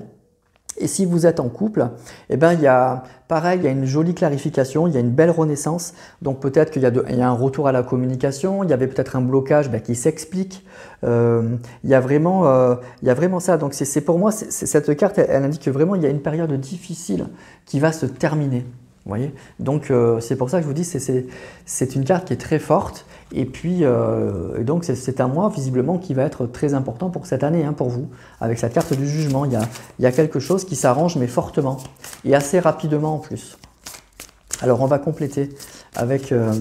Et si vous êtes en couple, il y a une jolie clarification, il y a une belle renaissance. Donc peut-être qu'il y a un retour à la communication, il y avait peut-être un blocage qui s'explique. Il y a vraiment ça. Donc c'est pour moi, cette carte, elle indique que vraiment il y a une période difficile qui va se terminer. Vous voyez. Donc c'est pour ça que je vous dis, c'est une carte qui est très forte. Et puis, donc c'est un mois visiblement qui va être très important pour cette année, hein, pour vous. Avec cette carte du jugement, il y a quelque chose qui s'arrange, mais fortement. Et assez rapidement en plus. Alors, on va compléter avec le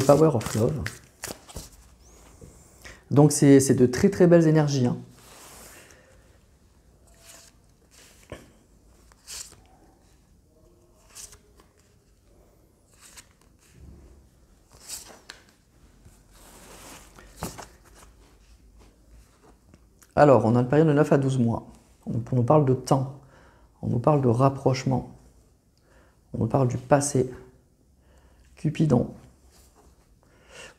Power of Love. Donc, c'est de très très belles énergies, hein. Alors, on a une période de 9 à 12 mois. On nous parle de temps, on nous parle de rapprochement, on nous parle du passé, Cupidon,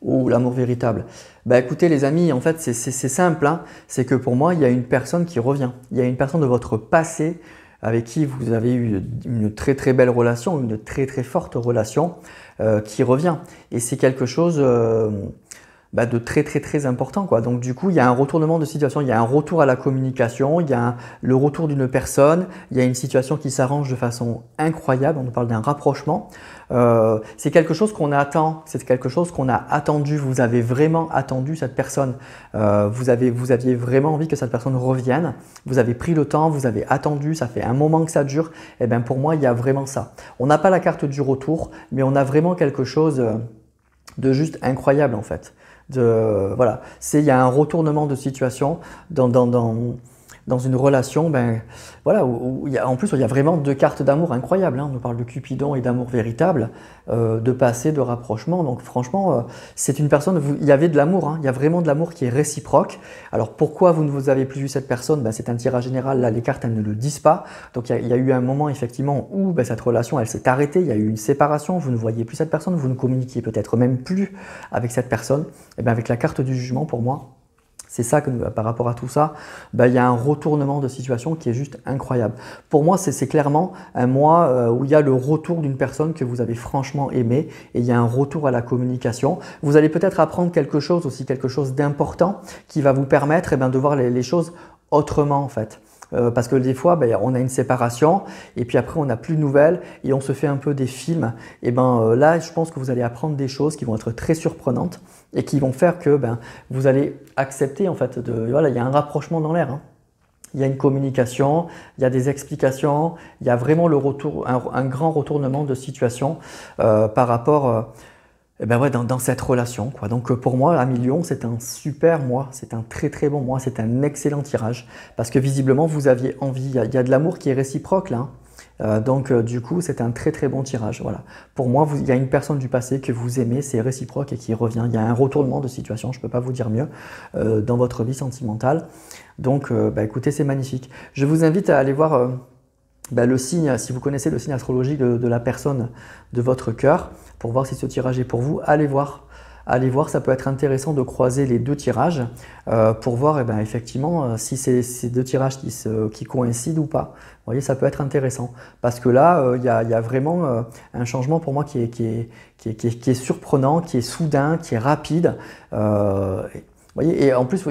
ou l'amour véritable. Écoutez les amis, en fait c'est simple, hein. C'est que pour moi il y a une personne qui revient. Il y a une personne de votre passé avec qui vous avez eu une très très belle relation, une très très forte relation qui revient. Et c'est quelque chose... de très très très important, quoi. Donc du coup il y a un retournement de situation, il y a un retour à la communication, il y a le retour d'une personne, il y a une situation qui s'arrange de façon incroyable, on nous parle d'un rapprochement. C'est quelque chose qu'on attend, c'est quelque chose qu'on a attendu, vous avez vraiment attendu cette personne, vous aviez vraiment envie que cette personne revienne, vous avez pris le temps, vous avez attendu, ça fait un moment que ça dure, et bien pour moi il y a vraiment ça. On n'a pas la carte du retour, mais on a vraiment quelque chose de juste incroyable en fait. Voilà, il y a un retournement de situation dans dans une relation, ben, voilà, en plus il y a vraiment deux cartes d'amour incroyables, hein. On nous parle de Cupidon et d'amour véritable, de passé, de rapprochement. Donc franchement, c'est une personne, il y avait de l'amour, hein. Il y a vraiment de l'amour qui est réciproque. Alors pourquoi vous ne vous avez plus vu cette personne? Ben, c'est un tirage général, là les cartes elles ne le disent pas. Donc il y a eu un moment effectivement où ben, cette relation elle s'est arrêtée, il y a eu une séparation, vous ne voyez plus cette personne, vous ne communiquiez peut-être même plus avec cette personne. Et bien avec la carte du jugement, pour moi, c'est ça que par rapport à tout ça, ben, il y a un retournement de situation qui est juste incroyable. Pour moi, c'est clairement un mois où il y a le retour d'une personne que vous avez franchement aimée et il y a un retour à la communication. Vous allez peut-être apprendre quelque chose aussi, quelque chose d'important qui va vous permettre de voir les choses autrement en fait. Parce que des fois, ben, on a une séparation et puis après on n'a plus de nouvelles et on se fait un peu des films. Et ben là, je pense que vous allez apprendre des choses qui vont être très surprenantes et qui vont faire que ben, vous allez accepter en fait. Voilà, il y a un rapprochement dans l'air, hein. Il y a une communication, il y a des explications, il y a vraiment le retour, un grand retournement de situation par rapport ben ouais, dans cette relation, quoi. Donc pour moi, 1 million, c'est un super mois, c'est un très très bon mois, c'est un excellent tirage parce que visiblement vous aviez envie, il y a de l'amour qui est réciproque là, hein. Donc du coup, c'est un très très bon tirage. Voilà. Pour moi, il y a une personne du passé que vous aimez, c'est réciproque et qui revient. Il y a un retournement de situation, je ne peux pas vous dire mieux, dans votre vie sentimentale. Donc bah, écoutez, c'est magnifique. Je vous invite à aller voir le signe, si vous connaissez le signe astrologique de la personne de votre cœur, pour voir si ce tirage est pour vous, allez voir. Allez voir, ça peut être intéressant de croiser les deux tirages pour voir effectivement si c'est ces deux tirages qui coïncident ou pas. Vous voyez, ça peut être intéressant parce que là, il y a vraiment un changement pour moi qui est surprenant, qui est soudain, qui est rapide. Vous voyez, et en plus,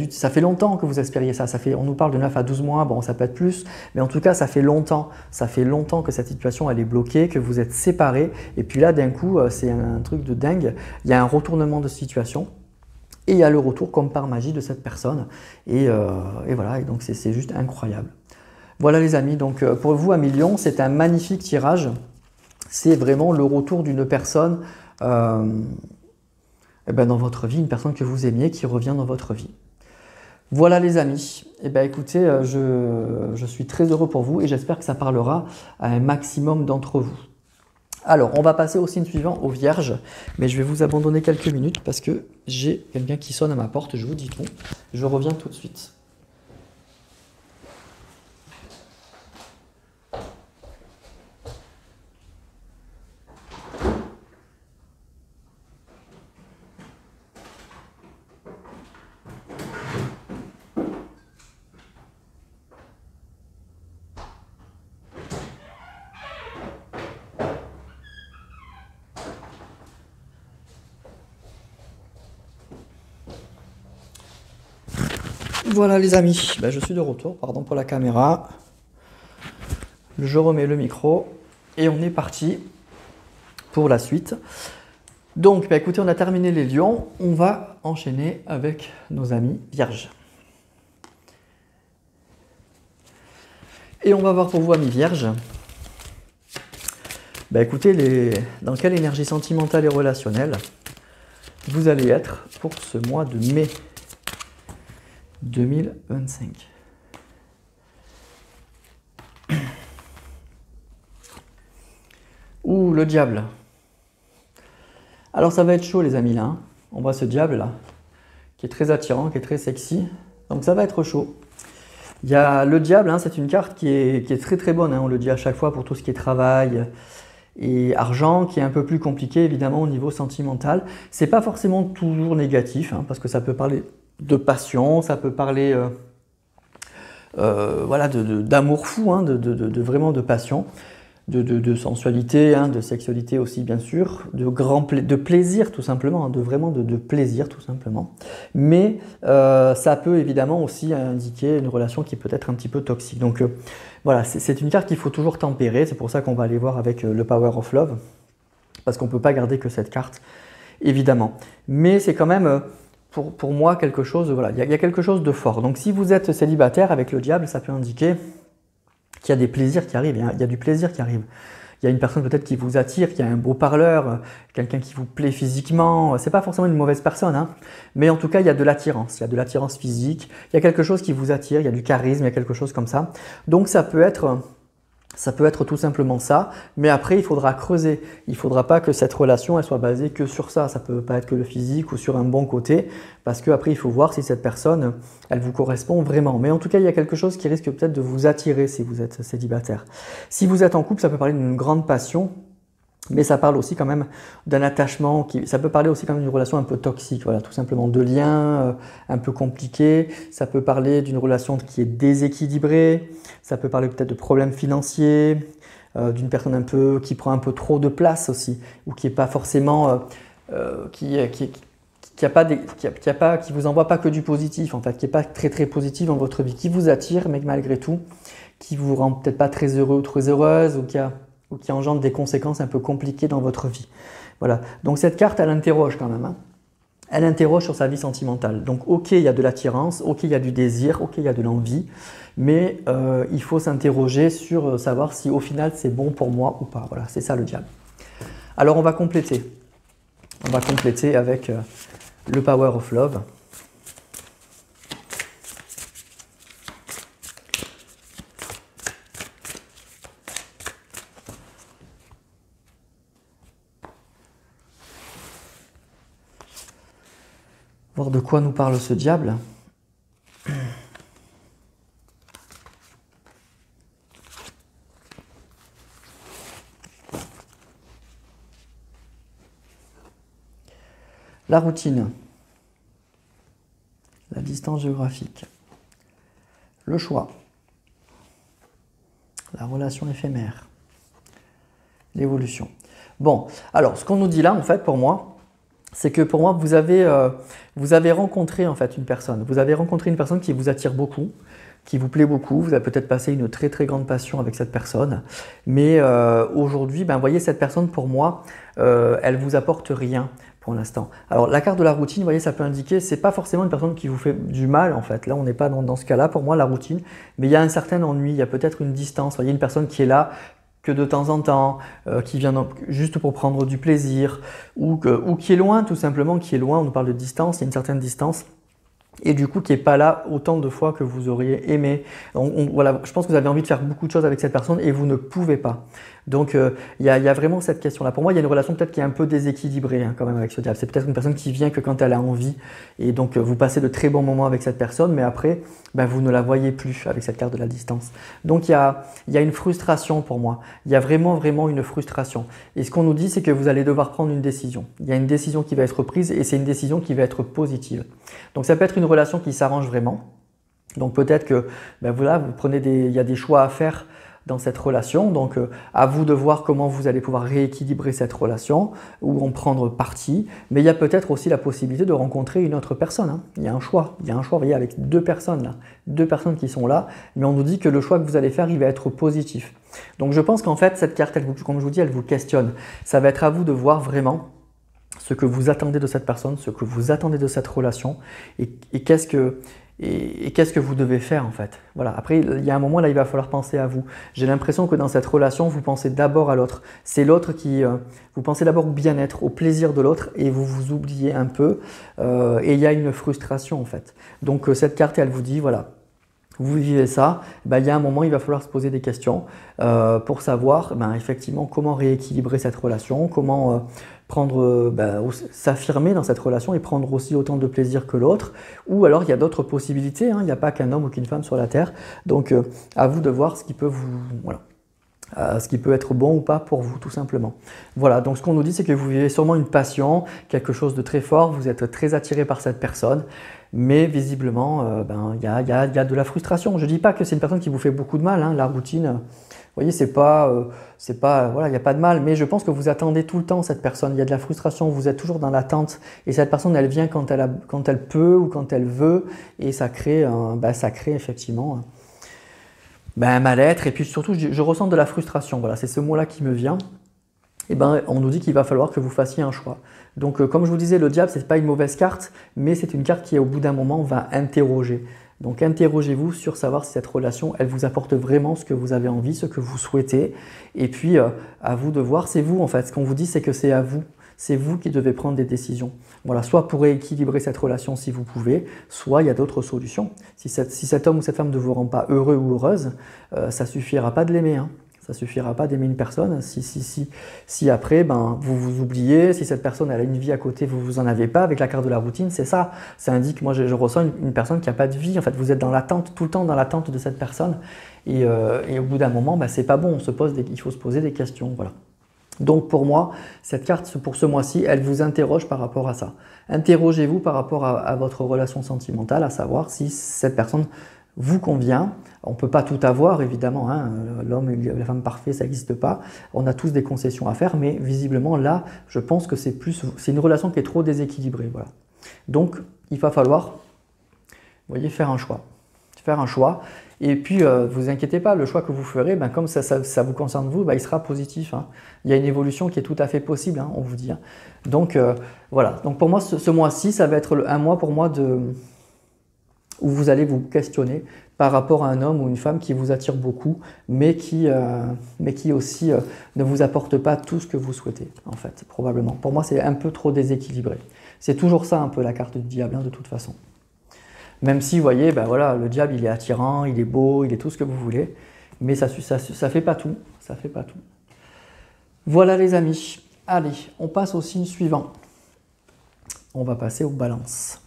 ça fait longtemps que vous espériez ça. On nous parle de 9 à 12 mois, bon, ça peut être plus, mais en tout cas, ça fait longtemps. Ça fait longtemps que cette situation, elle est bloquée, que vous êtes séparés. Et puis là, d'un coup, c'est un truc de dingue. Il y a un retournement de situation et il y a le retour comme par magie de cette personne. Et voilà, et donc c'est juste incroyable. Voilà les amis, donc pour vous, 1 million, c'est un magnifique tirage. C'est vraiment le retour d'une personne dans votre vie, une personne que vous aimiez qui revient dans votre vie. Voilà les amis, écoutez, je suis très heureux pour vous et j'espère que ça parlera à un maximum d'entre vous. Alors, on va passer au signe suivant, aux Vierges, mais je vais vous abandonner quelques minutes parce que j'ai quelqu'un qui sonne à ma porte, je vous dis tout. Je reviens tout de suite. Voilà les amis, je suis de retour, pardon pour la caméra. Je remets le micro et on est parti pour la suite. Donc écoutez, on a terminé les lions, on va enchaîner avec nos amis vierges. Et on va voir pour vous amis vierges, écoutez, dans quelle énergie sentimentale et relationnelle vous allez être pour ce mois de mai 2025. Ouh, le diable. Alors ça va être chaud les amis là, hein. On voit ce diable là, qui est très attirant, qui est très sexy. Donc ça va être chaud. Il y a le diable, hein, c'est une carte qui est très très bonne, hein, on le dit à chaque fois pour tout ce qui est travail et argent, qui est un peu plus compliqué évidemment au niveau sentimental. C'est pas forcément toujours négatif, hein, parce que ça peut parler de passion, ça peut parler voilà, d'amour fou, hein, vraiment de passion, de sensualité, hein, de sexualité aussi bien sûr, de plaisir tout simplement, hein, vraiment de plaisir tout simplement. Mais ça peut évidemment aussi indiquer une relation qui peut être un petit peu toxique. Donc voilà, c'est une carte qu'il faut toujours tempérer, c'est pour ça qu'on va aller voir avec le Power of Love, parce qu'on ne peut pas garder que cette carte, évidemment. Mais c'est quand même... Pour moi, quelque chose, voilà, il y a quelque chose de fort. Donc si vous êtes célibataire avec le diable, ça peut indiquer qu'il y a des plaisirs qui arrivent, il y a du plaisir qui arrive. il y a une personne peut-être qui vous attire, qui a un beau parleur, quelqu'un qui vous plaît physiquement. C'est pas forcément une mauvaise personne, hein, mais en tout cas, il y a de l'attirance. Il y a de l'attirance physique, il y a quelque chose qui vous attire, il y a du charisme, il y a quelque chose comme ça. Donc, ça peut être tout simplement ça, mais après il faudra creuser. Il ne faudra pas que cette relation elle soit basée que sur ça. Ça ne peut pas être que le physique ou sur un bon côté, parce qu'après il faut voir si cette personne, elle vous correspond vraiment. Mais en tout cas, il y a quelque chose qui risque peut-être de vous attirer si vous êtes célibataire. Si vous êtes en couple, ça peut parler d'une grande passion. Mais ça parle aussi quand même d'un attachement, ça peut parler aussi quand même d'une relation un peu toxique, voilà, tout simplement de liens un peu compliqués. Ça peut parler d'une relation qui est déséquilibrée, ça peut parler peut-être de problèmes financiers, d'une personne un peu qui prend un peu trop de place aussi, ou qui est pas forcément, qui vous envoie pas que du positif en fait, qui est pas très très positif dans votre vie, qui vous attire mais malgré tout, qui vous rend peut-être pas très heureux ou très heureuse, ou qui engendre des conséquences un peu compliquées dans votre vie. Voilà. Donc cette carte, elle interroge quand même. Hein. Elle interroge sur sa vie sentimentale. Donc ok, il y a de l'attirance, ok, il y a du désir, ok, il y a de l'envie, mais il faut s'interroger sur savoir si au final c'est bon pour moi ou pas. Voilà, c'est ça le diable. Alors on va compléter. On va compléter avec le Power of Love. Voir de quoi nous parle ce diable. La routine, la distance géographique, le choix, la relation éphémère, l'évolution. Bon, alors ce qu'on nous dit là en fait pour moi, c'est que pour moi vous avez rencontré en fait une personne. Vous avez rencontré une personne qui vous attire beaucoup, qui vous plaît beaucoup. Vous avez peut-être passé une très très grande passion avec cette personne. Mais aujourd'hui, ben, voyez, cette personne pour moi, elle vous apporte rien pour l'instant. Alors la carte de la routine, vous voyez, ça peut indiquer, c'est pas forcément une personne qui vous fait du mal en fait. Là, on n'est pas dans ce cas-là pour moi, la routine. Mais il y a un certain ennui, il y a peut-être une distance. Vous voyez, une personne qui est là que de temps en temps, qui vient juste pour prendre du plaisir, ou qui est loin tout simplement, qui est loin, on nous parle de distance, il y a une certaine distance, et du coup qui n'est pas là autant de fois que vous auriez aimé. Voilà, je pense que vous avez envie de faire beaucoup de choses avec cette personne et vous ne pouvez pas. Donc il y a vraiment cette question-là. Pour moi, il y a une relation peut-être qui est un peu déséquilibrée hein, quand même avec ce diable. C'est peut-être une personne qui vient que quand elle a envie et donc vous passez de très bons moments avec cette personne, mais après, ben, vous ne la voyez plus avec cette carte de la distance. Donc il y a une frustration pour moi. Il y a vraiment une frustration. Et ce qu'on nous dit, c'est que vous allez devoir prendre une décision. Il y a une décision qui va être prise et c'est une décision qui va être positive. Donc ça peut être une relation qui s'arrange vraiment. Donc peut-être que ben voilà, il y a des choix à faire dans cette relation, donc à vous de voir comment vous allez pouvoir rééquilibrer cette relation ou en prendre parti, mais il y a peut-être aussi la possibilité de rencontrer une autre personne. Hein. Il y a un choix, vous voyez, avec deux personnes là, deux personnes qui sont là, mais on nous dit que le choix que vous allez faire, il va être positif. Donc je pense qu'en fait, cette carte, comme je vous dis, elle vous questionne. Ça va être à vous de voir vraiment ce que vous attendez de cette personne, ce que vous attendez de cette relation et qu'est-ce que vous devez faire en fait. Voilà. Après, il y a un moment là, il va falloir penser à vous. J'ai l'impression que dans cette relation, vous pensez d'abord à l'autre. C'est l'autre qui… vous pensez d'abord au bien-être, au plaisir de l'autre et vous vous oubliez un peu et il y a une frustration en fait. Donc cette carte, elle vous dit voilà, vous vivez ça, ben, il y a un moment, il va falloir se poser des questions pour savoir ben, effectivement comment rééquilibrer cette relation, comment s'affirmer dans cette relation et prendre aussi autant de plaisir que l'autre. Ou alors, il y a d'autres possibilités, hein, il n'y a pas qu'un homme ou qu'une femme sur la Terre. Donc, à vous de voir ce qui peut ce qui peut être bon ou pas pour vous, tout simplement. Voilà, donc ce qu'on nous dit, c'est que vous vivez sûrement une passion, quelque chose de très fort, vous êtes très attiré par cette personne, mais visiblement, il y a de la frustration. Je ne dis pas que c'est une personne qui vous fait beaucoup de mal, hein, la routine, vous voyez, voilà, il n'y a pas de mal, mais je pense que vous attendez tout le temps cette personne, il y a de la frustration, vous êtes toujours dans l'attente, et cette personne, elle vient quand elle peut ou quand elle veut, et ça crée effectivement… un mal-être et puis surtout je ressens de la frustration, voilà, c'est ce mot-là qui me vient. Et ben, on nous dit qu'il va falloir que vous fassiez un choix. Donc comme je vous disais, le diable, ce n'est pas une mauvaise carte, mais c'est une carte qui au bout d'un moment va interroger. Donc interrogez-vous sur savoir si cette relation, elle vous apporte vraiment ce que vous avez envie, ce que vous souhaitez. Et puis, à vous de voir, c'est vous en fait. Ce qu'on vous dit, c'est que c'est à vous. C'est vous qui devez prendre des décisions. Voilà, soit pour rééquilibrer cette relation si vous pouvez, soit il y a d'autres solutions. Si cet homme ou cette femme ne vous rend pas heureux ou heureuse, ça ne suffira pas de l'aimer. Hein. Ça ne suffira pas d'aimer une personne si après vous vous oubliez, si cette personne elle a une vie à côté, vous en avez pas, avec la carte de la routine, c'est ça. Ça indique, moi je ressens une personne qui n'a pas de vie, en fait vous êtes dans l'attente, tout le temps dans l'attente de cette personne et au bout d'un moment, c'est pas bon, il faut se poser des questions, voilà. Donc pour moi, cette carte pour ce mois-ci, elle vous interroge par rapport à ça. Interrogez-vous par rapport à votre relation sentimentale, à savoir si cette personne vous convient. On ne peut pas tout avoir, évidemment, hein. L'homme et la femme parfait, ça n'existe pas. On a tous des concessions à faire, mais visiblement, là, je pense que c'est une relation qui est trop déséquilibrée. Voilà. Donc, il va falloir, vous voyez, faire un choix. Faire un choix. Et puis, vous inquiétez pas, le choix que vous ferez, comme ça vous concerne vous, il sera positif. Hein. Il y a une évolution qui est tout à fait possible, hein, on vous dit. Hein. Donc, voilà. Donc, pour moi, ce mois-ci, ça va être un mois pour moi où vous allez vous questionner par rapport à un homme ou une femme qui vous attire beaucoup, mais qui aussi ne vous apporte pas tout ce que vous souhaitez, en fait, probablement. Pour moi, c'est un peu trop déséquilibré. C'est toujours ça, un peu, la carte du diable, hein, de toute façon. Même si, vous voyez, voilà, le diable, il est attirant, il est beau, il est tout ce que vous voulez, mais ça fait pas tout. Ça fait pas tout. Voilà, les amis. Allez, on passe au signe suivant. On va passer aux balances.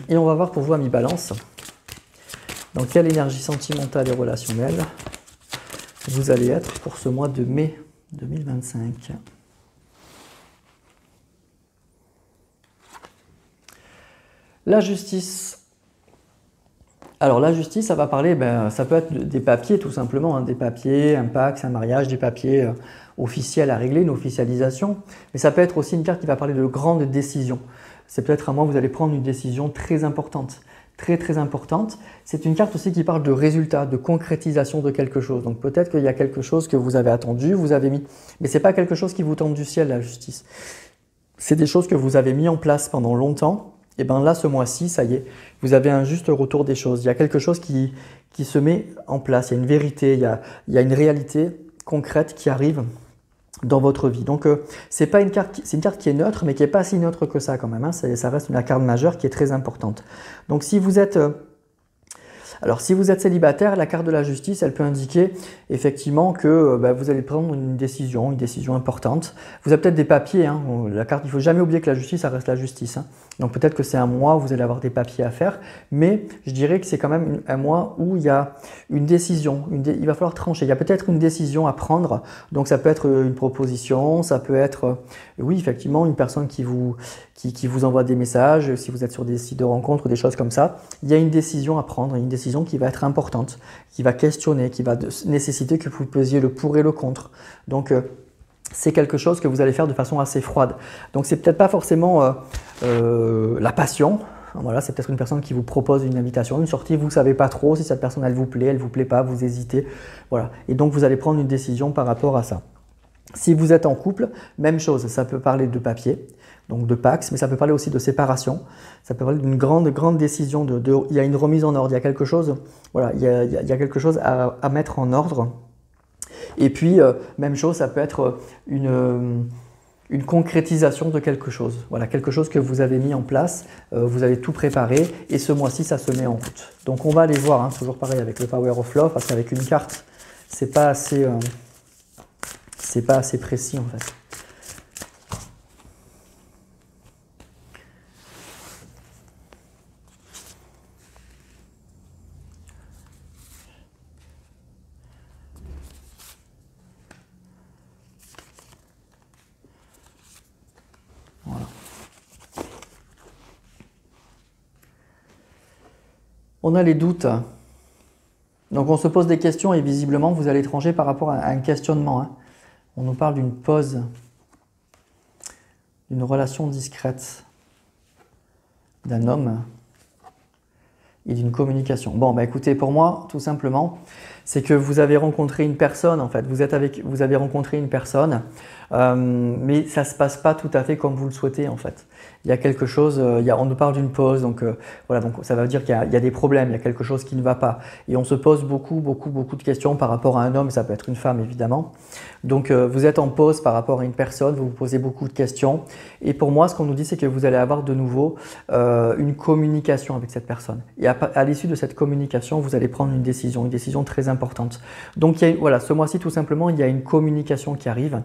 Et on va voir pour vous, amis Balance, dans quelle énergie sentimentale et relationnelle vous allez être pour ce mois de mai 2025. La justice. Alors la justice, ça va parler, ça peut être des papiers tout simplement, hein, des papiers, un pax, un mariage, des papiers officiels à régler, une officialisation. Mais ça peut être aussi une carte qui va parler de grandes décisions. C'est peut-être un mois où vous allez prendre une décision très importante, très importante. C'est une carte aussi qui parle de résultats, de concrétisation de quelque chose. Donc peut-être qu'il y a quelque chose que vous avez attendu, vous avez mis, mais ce n'est pas quelque chose qui vous tombe du ciel, la justice. C'est des choses que vous avez mis en place pendant longtemps. Et bien là, ce mois-ci, ça y est, vous avez un juste retour des choses. Il y a quelque chose qui se met en place, il y a une vérité, il y a une réalité concrète qui arrive dans votre vie. Donc, c'est une carte qui est neutre, mais qui n'est pas si neutre que ça quand même. Hein. Ça reste une carte majeure qui est très importante. Donc, si vous êtes célibataire, la carte de la justice, elle peut indiquer effectivement que vous allez prendre une décision importante. Vous avez peut-être des papiers. Hein. La carte, il ne faut jamais oublier que la justice, ça reste la justice. Hein. Donc peut-être que c'est un mois où vous allez avoir des papiers à faire, mais je dirais que c'est quand même un mois où il y a une décision. Il va falloir trancher. Il y a peut-être une décision à prendre. Donc ça peut être une proposition, ça peut être, oui, effectivement, une personne qui vous envoie des messages, si vous êtes sur des sites de rencontres, des choses comme ça. Il y a une décision à prendre, une décision qui va être importante, qui va questionner, qui va nécessiter que vous pesiez le pour et le contre. Donc, c'est quelque chose que vous allez faire de façon assez froide. Donc, c'est peut-être pas forcément la passion. Voilà, c'est peut-être une personne qui vous propose une invitation, une sortie, vous ne savez pas trop si cette personne, elle vous plaît pas, vous hésitez. Voilà. Et donc, vous allez prendre une décision par rapport à ça. Si vous êtes en couple, même chose, ça peut parler de papier, donc de pax, mais ça peut parler aussi de séparation, ça peut parler d'une grande décision, il y a une remise en ordre, il y a quelque chose, voilà, il y a quelque chose à mettre en ordre. Et puis, même chose, ça peut être une concrétisation de quelque chose, voilà, quelque chose que vous avez mis en place, vous avez tout préparé, et ce mois-ci, ça se met en route. Donc on va aller voir, hein, toujours pareil avec le Power of Love, parce qu'avec une carte, c'est pas assez précis en fait. Voilà. On a les doutes. Donc on se pose des questions et visiblement vous allez trancher par rapport à un questionnement. Hein. On nous parle d'une pause, d'une relation discrète, d'un homme et d'une communication. Bon, écoutez, pour moi, tout simplement, c'est que vous avez rencontré une personne, en fait, vous avez rencontré une personne, mais ça ne se passe pas tout à fait comme vous le souhaitez, en fait. Il y a quelque chose, on nous parle d'une pause, donc voilà, donc ça veut dire qu'il y a des problèmes, il y a quelque chose qui ne va pas. Et on se pose beaucoup de questions par rapport à un homme, et ça peut être une femme évidemment. Donc vous êtes en pause par rapport à une personne, vous vous posez beaucoup de questions. Et pour moi, ce qu'on nous dit, c'est que vous allez avoir de nouveau une communication avec cette personne. Et à l'issue de cette communication, vous allez prendre une décision très importante. Donc voilà, ce mois-ci, tout simplement, il y a une communication qui arrive.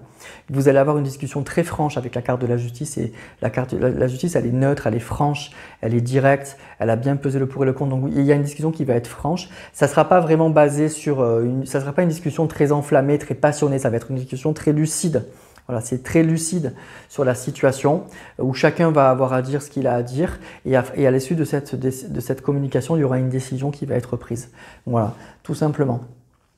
Vous allez avoir une discussion très franche avec la carte de la justice. Et la justice, elle est neutre, elle est franche, elle est directe, elle a bien pesé le pour et le contre. Donc il y a une discussion qui va être franche. Ça ne sera pas vraiment basé sur ça sera pas une discussion très enflammée, très passionnée. Ça va être une discussion très lucide. Voilà, c'est très lucide sur la situation où chacun va avoir à dire ce qu'il a à dire et à l'issue de cette communication, il y aura une décision qui va être prise. Voilà, tout simplement.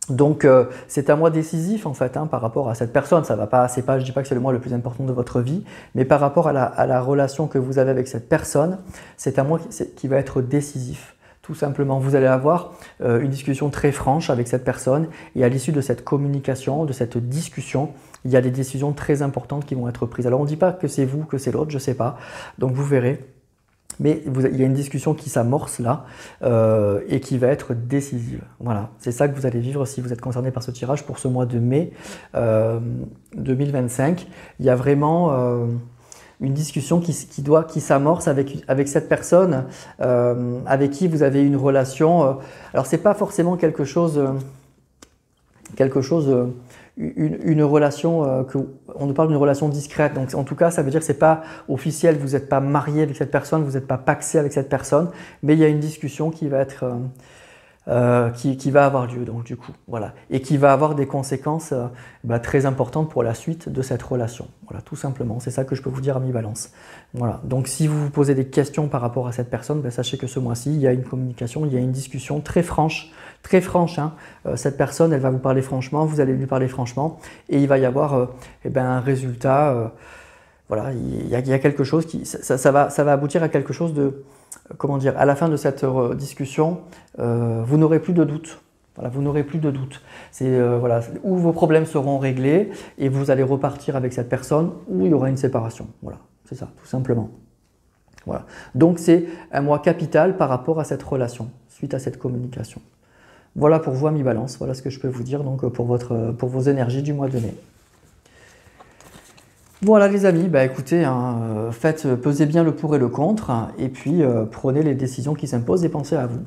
Donc c'est un mois décisif en fait par rapport à cette personne. Ça va pas, je dis pas que c'est le mois le plus important de votre vie, mais par rapport à la relation que vous avez avec cette personne, c'est un mois qui va être décisif. Tout simplement, vous allez avoir une discussion très franche avec cette personne et à l'issue de cette communication, de cette discussion, il y a des décisions très importantes qui vont être prises. Alors on ne dit pas que c'est vous, que c'est l'autre, je ne sais pas, donc vous verrez. Mais il y a une discussion qui s'amorce là et qui va être décisive. Voilà, c'est ça que vous allez vivre si vous êtes concerné par ce tirage pour ce mois de mai 2025. Il y a vraiment une discussion qui s'amorce avec cette personne avec qui vous avez une relation. Alors c'est pas forcément quelque chose une relation, on nous parle d'une relation discrète, donc en tout cas ça veut dire que ce n'est pas officiel, vous n'êtes pas marié avec cette personne, vous n'êtes pas pacsé avec cette personne, mais il y a une discussion qui va être, qui va avoir lieu donc du coup, voilà, et qui va avoir des conséquences très importantes pour la suite de cette relation, voilà, tout simplement, c'est ça que je peux vous dire à mi-balance. Voilà, donc si vous vous posez des questions par rapport à cette personne, sachez que ce mois-ci, il y a une communication, il y a une discussion très franche, cette personne, elle va vous parler franchement, vous allez lui parler franchement, et il va y avoir un résultat, voilà, il y a quelque chose qui, ça va aboutir à quelque chose de, comment dire, à la fin de cette discussion, vous n'aurez plus de doute. Voilà, vous n'aurez plus de doute. C'est voilà, où vos problèmes seront réglés et vous allez repartir avec cette personne ou il y aura une séparation. Voilà, c'est ça, tout simplement. Voilà. Donc c'est un mois capital par rapport à cette relation, suite à cette communication. Voilà pour vous à mi-balance, voilà ce que je peux vous dire donc pour vos énergies du mois de mai. Voilà les amis, écoutez, pesez bien le pour et le contre et puis prenez les décisions qui s'imposent et pensez à vous.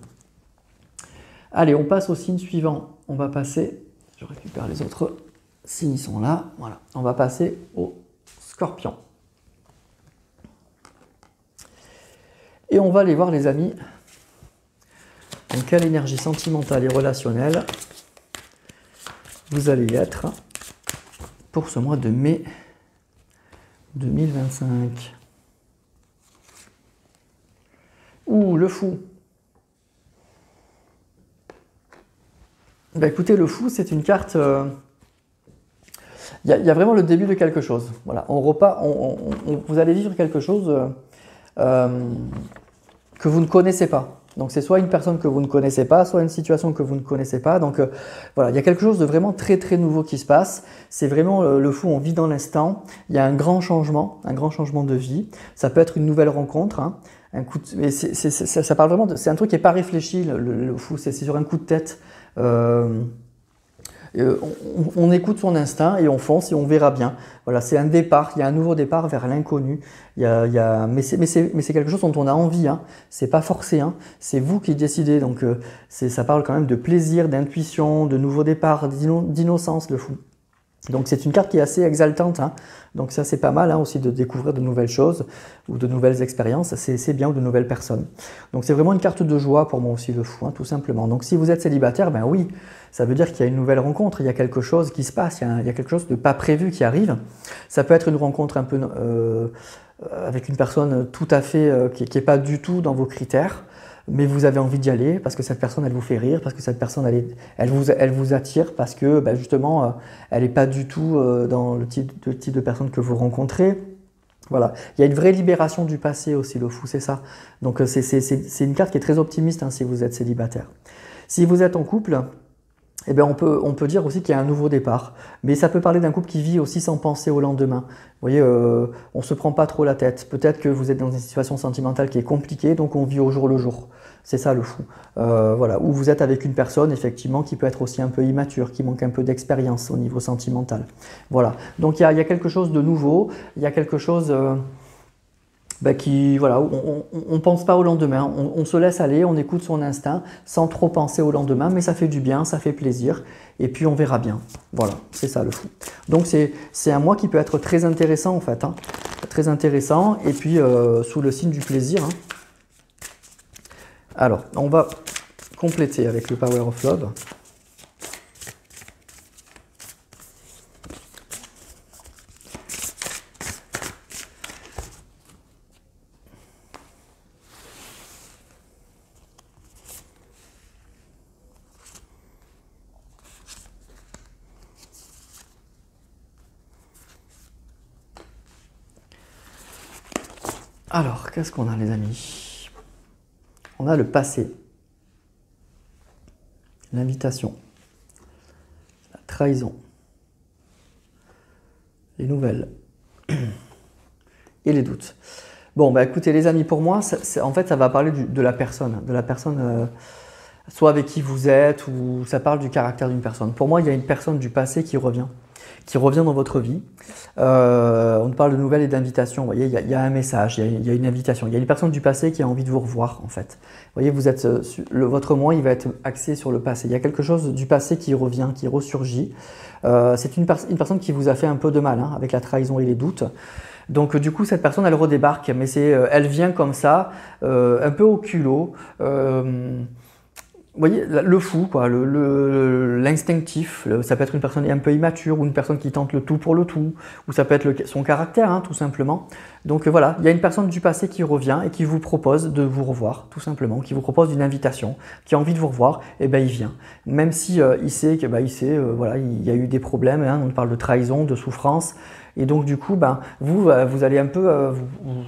Allez, on passe au signe suivant. On va passer, je récupère les autres signes, ils sont là. Voilà, on va passer au Scorpion. Et on va aller voir les amis. Donc, quelle énergie sentimentale et relationnelle vous allez être pour ce mois de mai 2025. Ouh, le fou. Écoutez, le fou, c'est une carte... Il y a vraiment le début de quelque chose. Voilà, vous allez vivre quelque chose que vous ne connaissez pas. Donc c'est soit une personne que vous ne connaissez pas, soit une situation que vous ne connaissez pas. Donc voilà, il y a quelque chose de vraiment très nouveau qui se passe. C'est vraiment le fou, on vit dans l'instant. Il y a un grand changement de vie. Ça peut être une nouvelle rencontre. Un coup mais ça parle vraiment c'est un truc qui n'est pas réfléchi, le fou, c'est sur un coup de tête. On écoute son instinct et on fonce et on verra bien. Voilà, c'est un départ, il y a un nouveau départ vers l'inconnu. Mais c'est quelque chose dont on a envie. C'est pas forcé. C'est vous qui décidez. Donc ça parle quand même de plaisir, d'intuition, de nouveau départ, d'innocence, le fou. Donc c'est une carte qui est assez exaltante. Donc ça c'est pas mal aussi de découvrir de nouvelles choses ou de nouvelles expériences. C'est bien, ou de nouvelles personnes. Donc c'est vraiment une carte de joie pour moi aussi, le fou, tout simplement. Donc si vous êtes célibataire, oui, ça veut dire qu'il y a une nouvelle rencontre, il y a quelque chose qui se passe, il y a quelque chose de pas prévu qui arrive. Ça peut être une rencontre un peu avec une personne tout à fait qui n'est pas du tout dans vos critères, mais vous avez envie d'y aller parce que cette personne, elle vous fait rire, parce que cette personne, elle vous attire, parce que justement, elle n'est pas du tout dans le type de personne que vous rencontrez. Voilà, il y a une vraie libération du passé aussi, le fou, c'est ça. Donc c'est une carte qui est très optimiste si vous êtes célibataire. Si vous êtes en couple, eh bien on peut dire aussi qu'il y a un nouveau départ. Mais ça peut parler d'un couple qui vit aussi sans penser au lendemain. Vous voyez, on ne se prend pas trop la tête. Peut-être que vous êtes dans une situation sentimentale qui est compliquée, donc on vit au jour le jour. C'est ça le fou. Voilà. Ou vous êtes avec une personne, effectivement, qui peut être aussi un peu immature, qui manque un peu d'expérience au niveau sentimental. Voilà. Donc il y a quelque chose de nouveau, il y a quelque chose... voilà, on ne pense pas au lendemain, on se laisse aller, on écoute son instinct sans trop penser au lendemain, mais ça fait du bien, ça fait plaisir, et puis on verra bien. Voilà, c'est ça le fou. Donc c'est un mois qui peut être très intéressant en fait, hein, très intéressant, et puis sous le signe du plaisir. Hein. Alors, on va compléter avec le Power of Love. Alors, qu'est-ce qu'on a les amis? On a le passé, l'invitation, la trahison, les nouvelles et les doutes. Bon, bah écoutez les amis, pour moi, en fait, ça va parler de la personne, soit avec qui vous êtes, ou ça parle du caractère d'une personne. Pour moi, il y a une personne du passé qui revient dans votre vie. On parle de nouvelles et d'invitations. Vous voyez, il y a un message, il y a une invitation. Il y a une personne du passé qui a envie de vous revoir, en fait. Vous voyez, votre mois, il va être axé sur le passé. Il y a quelque chose du passé qui revient, qui ressurgit. C'est une personne qui vous a fait un peu de mal, hein, avec la trahison et les doutes. Donc du coup, cette personne, elle redébarque, mais elle vient comme ça, un peu au culot. Vous voyez, le fou, quoi, l'instinctif, ça peut être une personne un peu immature ou une personne qui tente le tout pour le tout, ou ça peut être son caractère, hein, tout simplement. Donc voilà, il y a une personne du passé qui revient et qui vous propose de vous revoir, tout simplement, qui vous propose une invitation, qui a envie de vous revoir, et ben il vient. Même si il sait que voilà, il y a eu des problèmes, hein, on parle de trahison, de souffrance. Et donc du coup, vous allez un peu,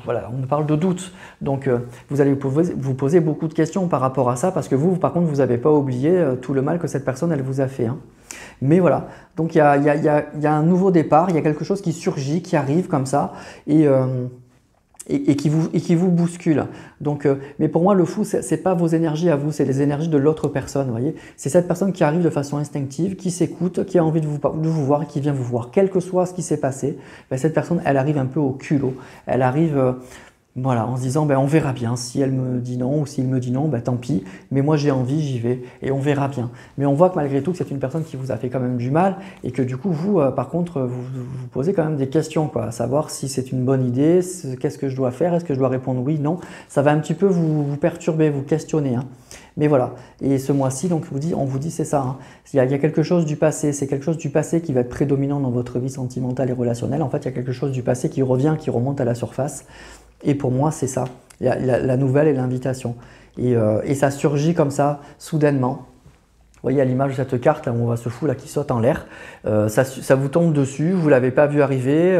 voilà, on parle de doute. Donc vous allez vous poser beaucoup de questions par rapport à ça, parce que vous, par contre, vous n'avez pas oublié tout le mal que cette personne, elle vous a fait. Hein. Mais voilà, donc il y a un nouveau départ, il y a quelque chose qui surgit, qui arrive comme ça, et qui vous bouscule. Donc, mais pour moi, le fou, ce n'est pas vos énergies à vous, c'est les énergies de l'autre personne. Vous voyez, c'est cette personne qui arrive de façon instinctive, qui s'écoute, qui a envie de vous voir, qui vient vous voir. Quel que soit ce qui s'est passé, cette personne, elle arrive un peu au culot. Elle arrive... voilà, en se disant, on verra bien, si elle me dit non ou s'il me dit non, tant pis, mais moi j'ai envie, j'y vais et on verra bien. Mais on voit que malgré tout, que c'est une personne qui vous a fait quand même du mal et que du coup, vous, par contre, vous posez quand même des questions, quoi, à savoir si c'est une bonne idée, qu'est-ce que je dois faire, est-ce que je dois répondre oui, non. Ça va un petit peu vous perturber, vous questionner. Hein. Mais voilà, et ce mois-ci, donc on vous dit c'est ça, hein. Il y a quelque chose du passé, c'est quelque chose du passé qui va être prédominant dans votre vie sentimentale et relationnelle. En fait, il y a quelque chose du passé qui revient, qui remonte à la surface. Et pour moi, c'est ça, la nouvelle et l'invitation. Et ça surgit comme ça, soudainement. Vous voyez à l'image de cette carte, là, où on voit ce fou là, qui saute en l'air. Ça vous tombe dessus, vous ne l'avez pas vu arriver,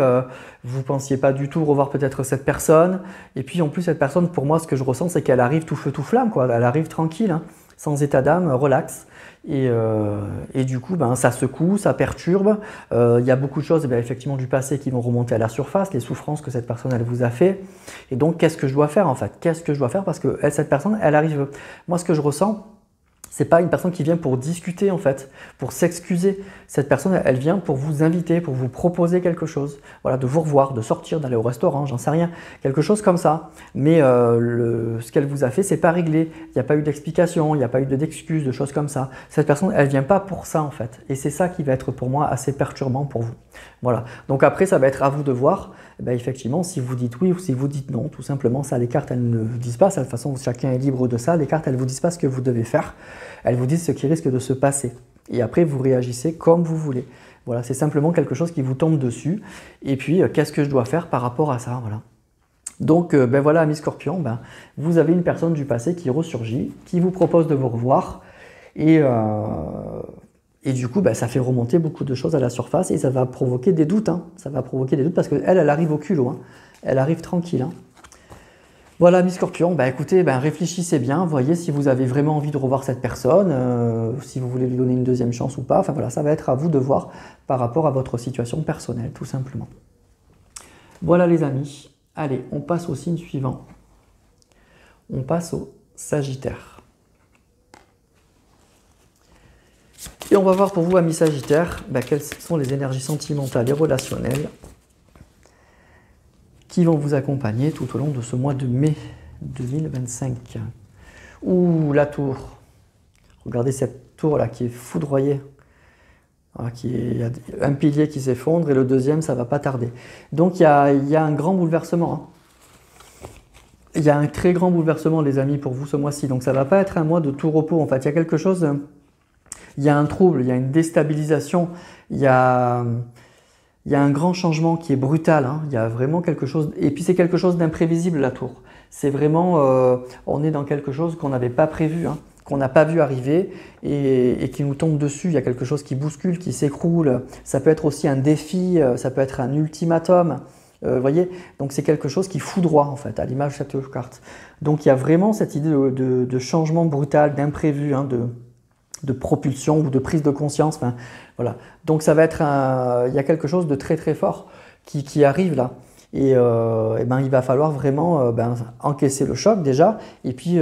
vous ne pensiez pas du tout revoir peut-être cette personne. Et puis en plus, cette personne, pour moi, ce que je ressens, c'est qu'elle arrive tout feu, tout flamme, quoi. Elle arrive tranquille, hein, sans état d'âme, relax. Et du coup, ça secoue, ça perturbe. Il y a beaucoup de choses effectivement du passé qui vont remonter à la surface, les souffrances que cette personne elle vous a fait. Et donc, qu'est-ce que je dois faire en fait? Qu'est-ce que je dois faire? Parce que cette personne, elle arrive. Moi, ce que je ressens, c'est pas une personne qui vient pour discuter en fait, pour s'excuser. Cette personne, elle vient pour vous inviter, pour vous proposer quelque chose. Voilà, de vous revoir, de sortir, d'aller au restaurant, j'en sais rien. Quelque chose comme ça. Mais ce qu'elle vous a fait, c'est pas réglé. Il n'y a pas eu d'explication, il n'y a pas eu d'excuses, de choses comme ça. Cette personne, elle vient pas pour ça en fait. Et c'est ça qui va être pour moi assez perturbant pour vous. Voilà. Donc après, ça va être à vous de voir. Effectivement, si vous dites oui ou si vous dites non, tout simplement, ça, les cartes, elles ne vous disent pas. Ça, de toute façon, chacun est libre de ça. Les cartes, elles ne vous disent pas ce que vous devez faire. Elles vous disent ce qui risque de se passer. Et après, vous réagissez comme vous voulez. Voilà, c'est simplement quelque chose qui vous tombe dessus. Et puis, qu'est-ce que je dois faire par rapport à ça? Voilà. Donc, voilà, amis Scorpions, vous avez une personne du passé qui ressurgit, qui vous propose de vous revoir. Et du coup, ça fait remonter beaucoup de choses à la surface et ça va provoquer des doutes. Hein. Ça va provoquer des doutes parce qu'elle arrive au culot. Hein. Elle arrive tranquille. Hein. Voilà, mes scorpions, bah écoutez, réfléchissez bien, voyez si vous avez vraiment envie de revoir cette personne, si vous voulez lui donner une deuxième chance ou pas. Enfin voilà, ça va être à vous de voir par rapport à votre situation personnelle, tout simplement. Voilà les amis, allez, on passe au signe suivant. On passe au Sagittaire. Et on va voir pour vous, amis Sagittaires, quelles sont les énergies sentimentales et relationnelles qui vont vous accompagner tout au long de ce mois de mai 2025. Ouh, la tour. Regardez cette tour-là qui est foudroyée. Il y a un pilier qui s'effondre et le deuxième, ça ne va pas tarder. Donc il y a un grand bouleversement. Hein. Il y a un très grand bouleversement, les amis, pour vous ce mois-ci. Donc ça ne va pas être un mois de tout repos. En fait, il y a quelque chose, il y a un trouble, il y a une déstabilisation, il y a un grand changement qui est brutal. Hein. Il y a vraiment quelque chose, et puis c'est quelque chose d'imprévisible, la tour. C'est vraiment, on est dans quelque chose qu'on n'avait pas prévu, hein, qu'on n'a pas vu arriver et qui nous tombe dessus. Il y a quelque chose qui bouscule, qui s'écroule. Ça peut être aussi un défi, ça peut être un ultimatum. Voyez, donc c'est quelque chose qui foudroie en fait, à l'image de cette carte. Donc il y a vraiment cette idée de changement brutal, d'imprévu, hein, de propulsion ou de prise de conscience. Enfin, voilà. Donc ça va être il y a quelque chose de très très fort qui arrive là. Et il va falloir vraiment encaisser le choc déjà. Et puis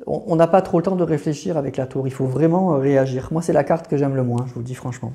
on n'a pas trop le temps de réfléchir avec la tour. Il faut vraiment réagir. Moi, c'est la carte que j'aime le moins, je vous le dis franchement.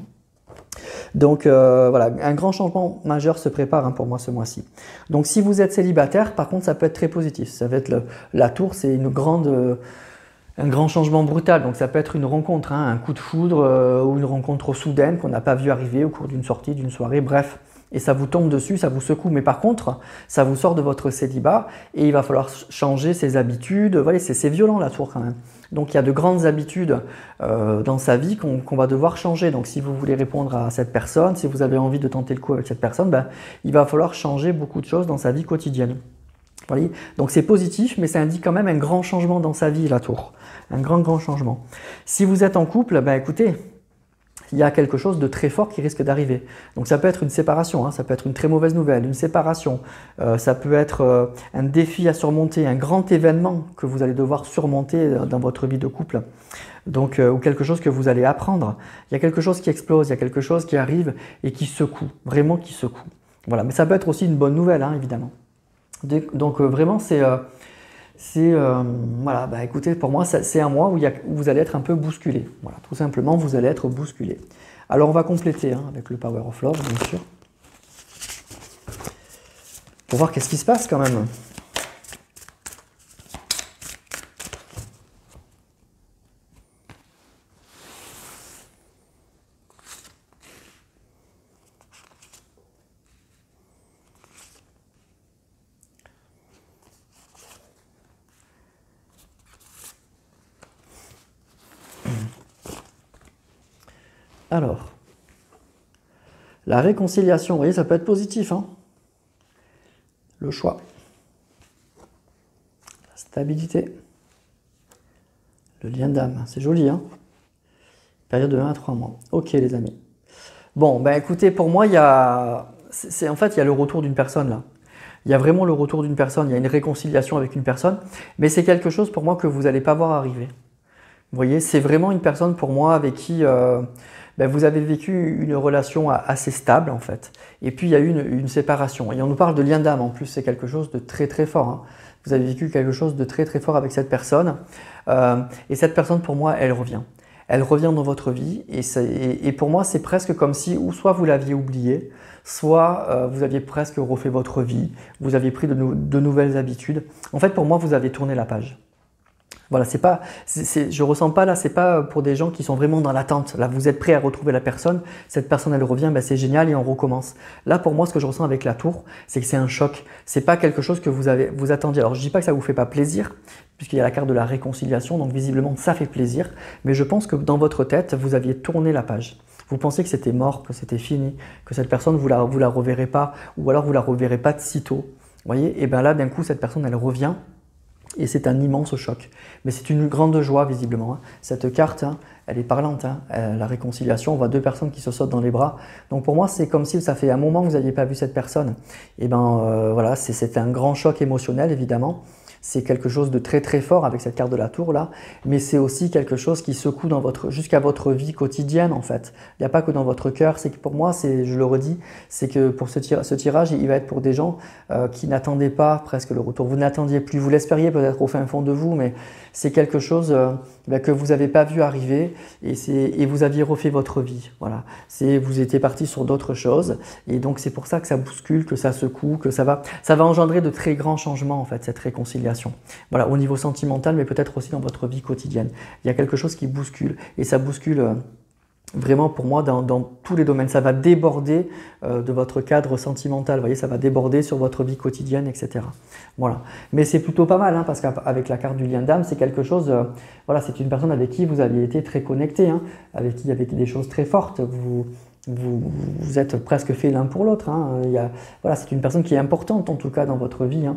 Donc voilà, un grand changement majeur se prépare, hein, pour moi ce mois-ci. Donc si vous êtes célibataire, par contre, ça peut être très positif. Ça va être la tour, c'est un grand changement brutal. Donc ça peut être une rencontre, hein, un coup de foudre ou une rencontre soudaine qu'on n'a pas vu arriver au cours d'une sortie, d'une soirée, bref. Et ça vous tombe dessus, ça vous secoue. Mais par contre, ça vous sort de votre célibat et il va falloir changer ses habitudes. Vous voyez, c'est violent la tour quand même. Donc il y a de grandes habitudes dans sa vie qu'on va devoir changer. Donc si vous voulez répondre à cette personne, si vous avez envie de tenter le coup avec cette personne, il va falloir changer beaucoup de choses dans sa vie quotidienne. Vous voyez, donc c'est positif, mais ça indique quand même un grand changement dans sa vie, la tour. Un grand changement. Si vous êtes en couple, écoutez, il y a quelque chose de très fort qui risque d'arriver. Donc ça peut être une séparation, hein, ça peut être une très mauvaise nouvelle, une séparation, ça peut être un défi à surmonter, un grand événement que vous allez devoir surmonter dans votre vie de couple. Donc, ou quelque chose que vous allez apprendre. Il y a quelque chose qui explose, il y a quelque chose qui arrive et qui secoue, vraiment qui secoue. Voilà, mais ça peut être aussi une bonne nouvelle, hein, évidemment. Donc vraiment, voilà, écoutez, pour moi, c'est un mois où vous allez être un peu bousculé. Voilà, tout simplement, vous allez être bousculé. Alors, on va compléter, hein, avec le Power of Love, bien sûr, pour voir qu'est-ce qui se passe quand même. Alors, la réconciliation, vous voyez, ça peut être positif, hein. Le choix, la stabilité, le lien d'âme, c'est joli, hein. Période de 1 à 3 mois. Ok, les amis. Bon, écoutez, pour moi, en fait, il y a le retour d'une personne, là. Il y a vraiment le retour d'une personne, il y a une réconciliation avec une personne, mais c'est quelque chose pour moi que vous n'allez pas voir arriver. Vous voyez, c'est vraiment une personne pour moi avec qui vous avez vécu une relation assez stable en fait. Et puis il y a eu une séparation. Et on nous parle de lien d'âme en plus, c'est quelque chose de très très fort. Hein. Vous avez vécu quelque chose de très très fort avec cette personne. Et cette personne pour moi, elle revient. Elle revient dans votre vie et pour moi c'est presque comme si ou soit vous l'aviez oublié, soit vous aviez presque refait votre vie, vous aviez pris de nouvelles habitudes. En fait pour moi vous avez tourné la page. Voilà, je ressens pas là, c'est pas pour des gens qui sont vraiment dans l'attente. Là, vous êtes prêts à retrouver la personne, cette personne elle revient, c'est génial et on recommence. Là, pour moi, ce que je ressens avec la tour, c'est que c'est un choc. C'est pas quelque chose que vous attendiez. Alors, je dis pas que ça vous fait pas plaisir, puisqu'il y a la carte de la réconciliation, donc visiblement ça fait plaisir. Mais je pense que dans votre tête, vous aviez tourné la page. Vous pensiez que c'était mort, que c'était fini, que cette personne vous la reverrez pas, ou alors vous la reverrez pas de sitôt. Vous voyez, et bien là, d'un coup, cette personne elle revient. Et c'est un immense choc. Mais c'est une grande joie, visiblement, hein. Cette carte, hein, elle est parlante, hein. La réconciliation, on voit deux personnes qui se sautent dans les bras. Donc pour moi, c'est comme si ça fait un moment que vous n'aviez pas vu cette personne. Et ben voilà, c'est un grand choc émotionnel, évidemment. C'est quelque chose de très très fort avec cette carte de la tour là, mais c'est aussi quelque chose qui secoue jusqu'à votre vie quotidienne en fait. Il n'y a pas que dans votre cœur, c'est que pour moi, je le redis, c'est que pour ce tirage, il va être pour des gens qui n'attendaient pas presque le retour. Vous n'attendiez plus, vous l'espériez peut-être au fin fond de vous, mais c'est quelque chose que vous n'avez pas vu arriver et vous aviez refait votre vie. Voilà. Vous étiez parti sur d'autres choses et donc c'est pour ça que ça bouscule, que ça secoue, que ça va engendrer de très grands changements en fait, cette réconciliation. Voilà, au niveau sentimental, mais peut-être aussi dans votre vie quotidienne. Il y a quelque chose qui bouscule et ça bouscule vraiment pour moi dans tous les domaines. Ça va déborder de votre cadre sentimental, vous voyez, ça va déborder sur votre vie quotidienne, etc. Voilà. Mais c'est plutôt pas mal, hein, parce qu'avec la carte du lien d'âme, c'est quelque chose, voilà, c'est une personne avec qui vous aviez été très connecté, hein, avec qui il y avait des choses très fortes. Vous êtes presque fait l'un pour l'autre, hein. Voilà, c'est une personne qui est importante en tout cas dans votre vie, hein.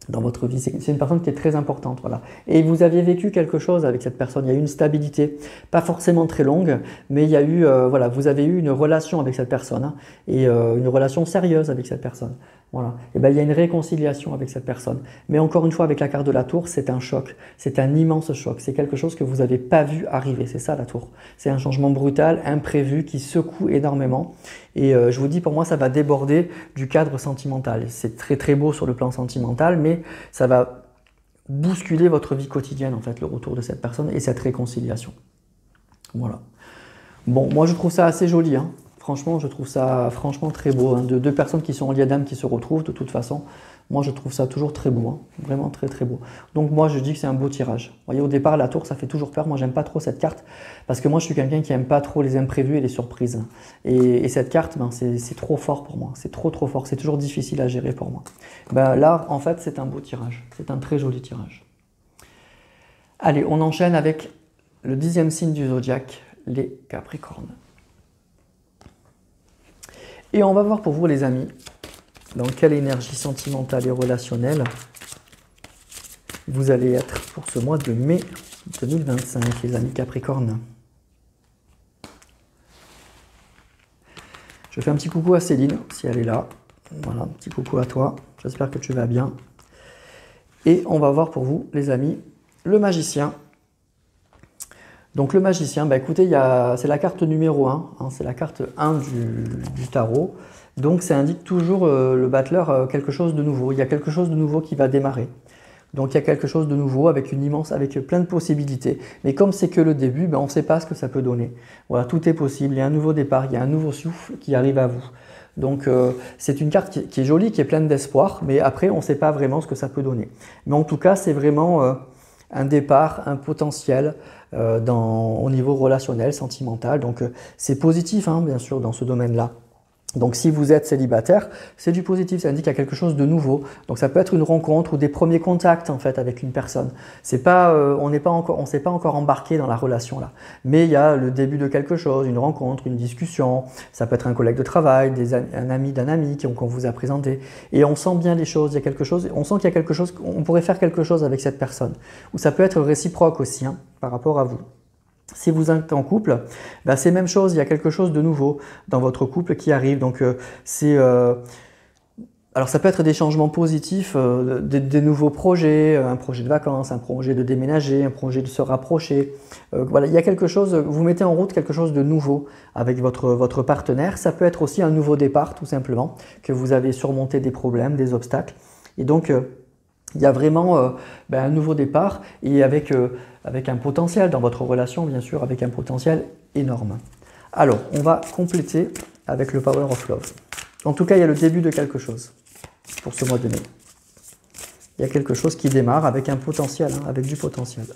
Dans votre vie, c'est une personne qui est très importante, voilà. Et vous aviez vécu quelque chose avec cette personne, il y a eu une stabilité, pas forcément très longue, mais il y a eu, voilà, vous avez eu une relation avec cette personne, hein, et une relation sérieuse avec cette personne, voilà. Et ben il y a une réconciliation avec cette personne. Mais encore une fois, avec la carte de la tour, c'est un choc, c'est un immense choc, c'est quelque chose que vous n'avez pas vu arriver, c'est ça la tour. C'est un changement brutal, imprévu, qui secoue énormément. Et je vous dis, pour moi, ça va déborder du cadre sentimental. C'est très très beau sur le plan sentimental, mais ça va bousculer votre vie quotidienne, en fait, le retour de cette personne et cette réconciliation. Voilà. Bon, moi, je trouve ça assez joli, hein. Franchement, je trouve ça franchement très beau, hein. De deux personnes qui sont en lien d'âme qui se retrouvent, de toute façon. Moi, je trouve ça toujours très beau, hein. Vraiment très très beau. Donc moi, je dis que c'est un beau tirage. Vous voyez, au départ, la tour, ça fait toujours peur. Moi, j'aime pas trop cette carte parce que moi, je suis quelqu'un qui aime pas trop les imprévus et les surprises. Et cette carte, ben, c'est trop fort pour moi. C'est trop trop fort. C'est toujours difficile à gérer pour moi. Ben, là, en fait, c'est un beau tirage. C'est un très joli tirage. Allez, on enchaîne avec le 10e signe du zodiaque, les Capricornes. Et on va voir pour vous, les amis, dans quelle énergie sentimentale et relationnelle vous allez être pour ce mois de mai 2025, les amis Capricornes. Je fais un petit coucou à Céline, si elle est là. Voilà, un petit coucou à toi. J'espère que tu vas bien. Et on va voir pour vous, les amis, le magicien. Donc le magicien, bah écoutez, c'est la carte numéro 1, hein, c'est la carte 1 du tarot. Donc ça indique toujours le battleur quelque chose de nouveau. Il y a quelque chose de nouveau qui va démarrer. Donc il y a quelque chose de nouveau avec plein de possibilités. Mais comme c'est que le début, ben, on ne sait pas ce que ça peut donner. Voilà, tout est possible. Il y a un nouveau départ, il y a un nouveau souffle qui arrive à vous. Donc c'est une carte qui est jolie, qui est pleine d'espoir, mais après on ne sait pas vraiment ce que ça peut donner. Mais en tout cas, c'est vraiment un départ, un potentiel au niveau relationnel, sentimental. Donc c'est positif, hein, bien sûr, dans ce domaine-là. Donc si vous êtes célibataire, c'est du positif, ça indique qu'il y a quelque chose de nouveau. Donc ça peut être une rencontre ou des premiers contacts en fait avec une personne. C'est pas, on ne s'est pas encore embarqué dans la relation là. Mais il y a le début de quelque chose, une rencontre, une discussion. Ça peut être un collègue de travail, un ami d'un ami qu'on vous a présenté. Et on sent bien les choses, il y a quelque chose, on sent qu'il y a quelque chose, on pourrait faire quelque chose avec cette personne. Ou ça peut être réciproque aussi, hein, par rapport à vous. Si vous êtes en couple, ben c'est la même chose, il y a quelque chose de nouveau dans votre couple qui arrive. Donc alors ça peut être des changements positifs, des nouveaux projets, un projet de vacances, un projet de déménager, un projet de se rapprocher. Voilà, il y a quelque chose, vous mettez en route quelque chose de nouveau avec votre partenaire. Ça peut être aussi un nouveau départ tout simplement, que vous avez surmonté des problèmes, des obstacles. Et donc il y a vraiment un nouveau départ et avec un potentiel dans votre relation, bien sûr, avec un potentiel énorme. Alors, on va compléter avec le Power of Love. En tout cas, il y a le début de quelque chose pour ce mois de mai. Il y a quelque chose qui démarre avec un potentiel, hein, avec du potentiel.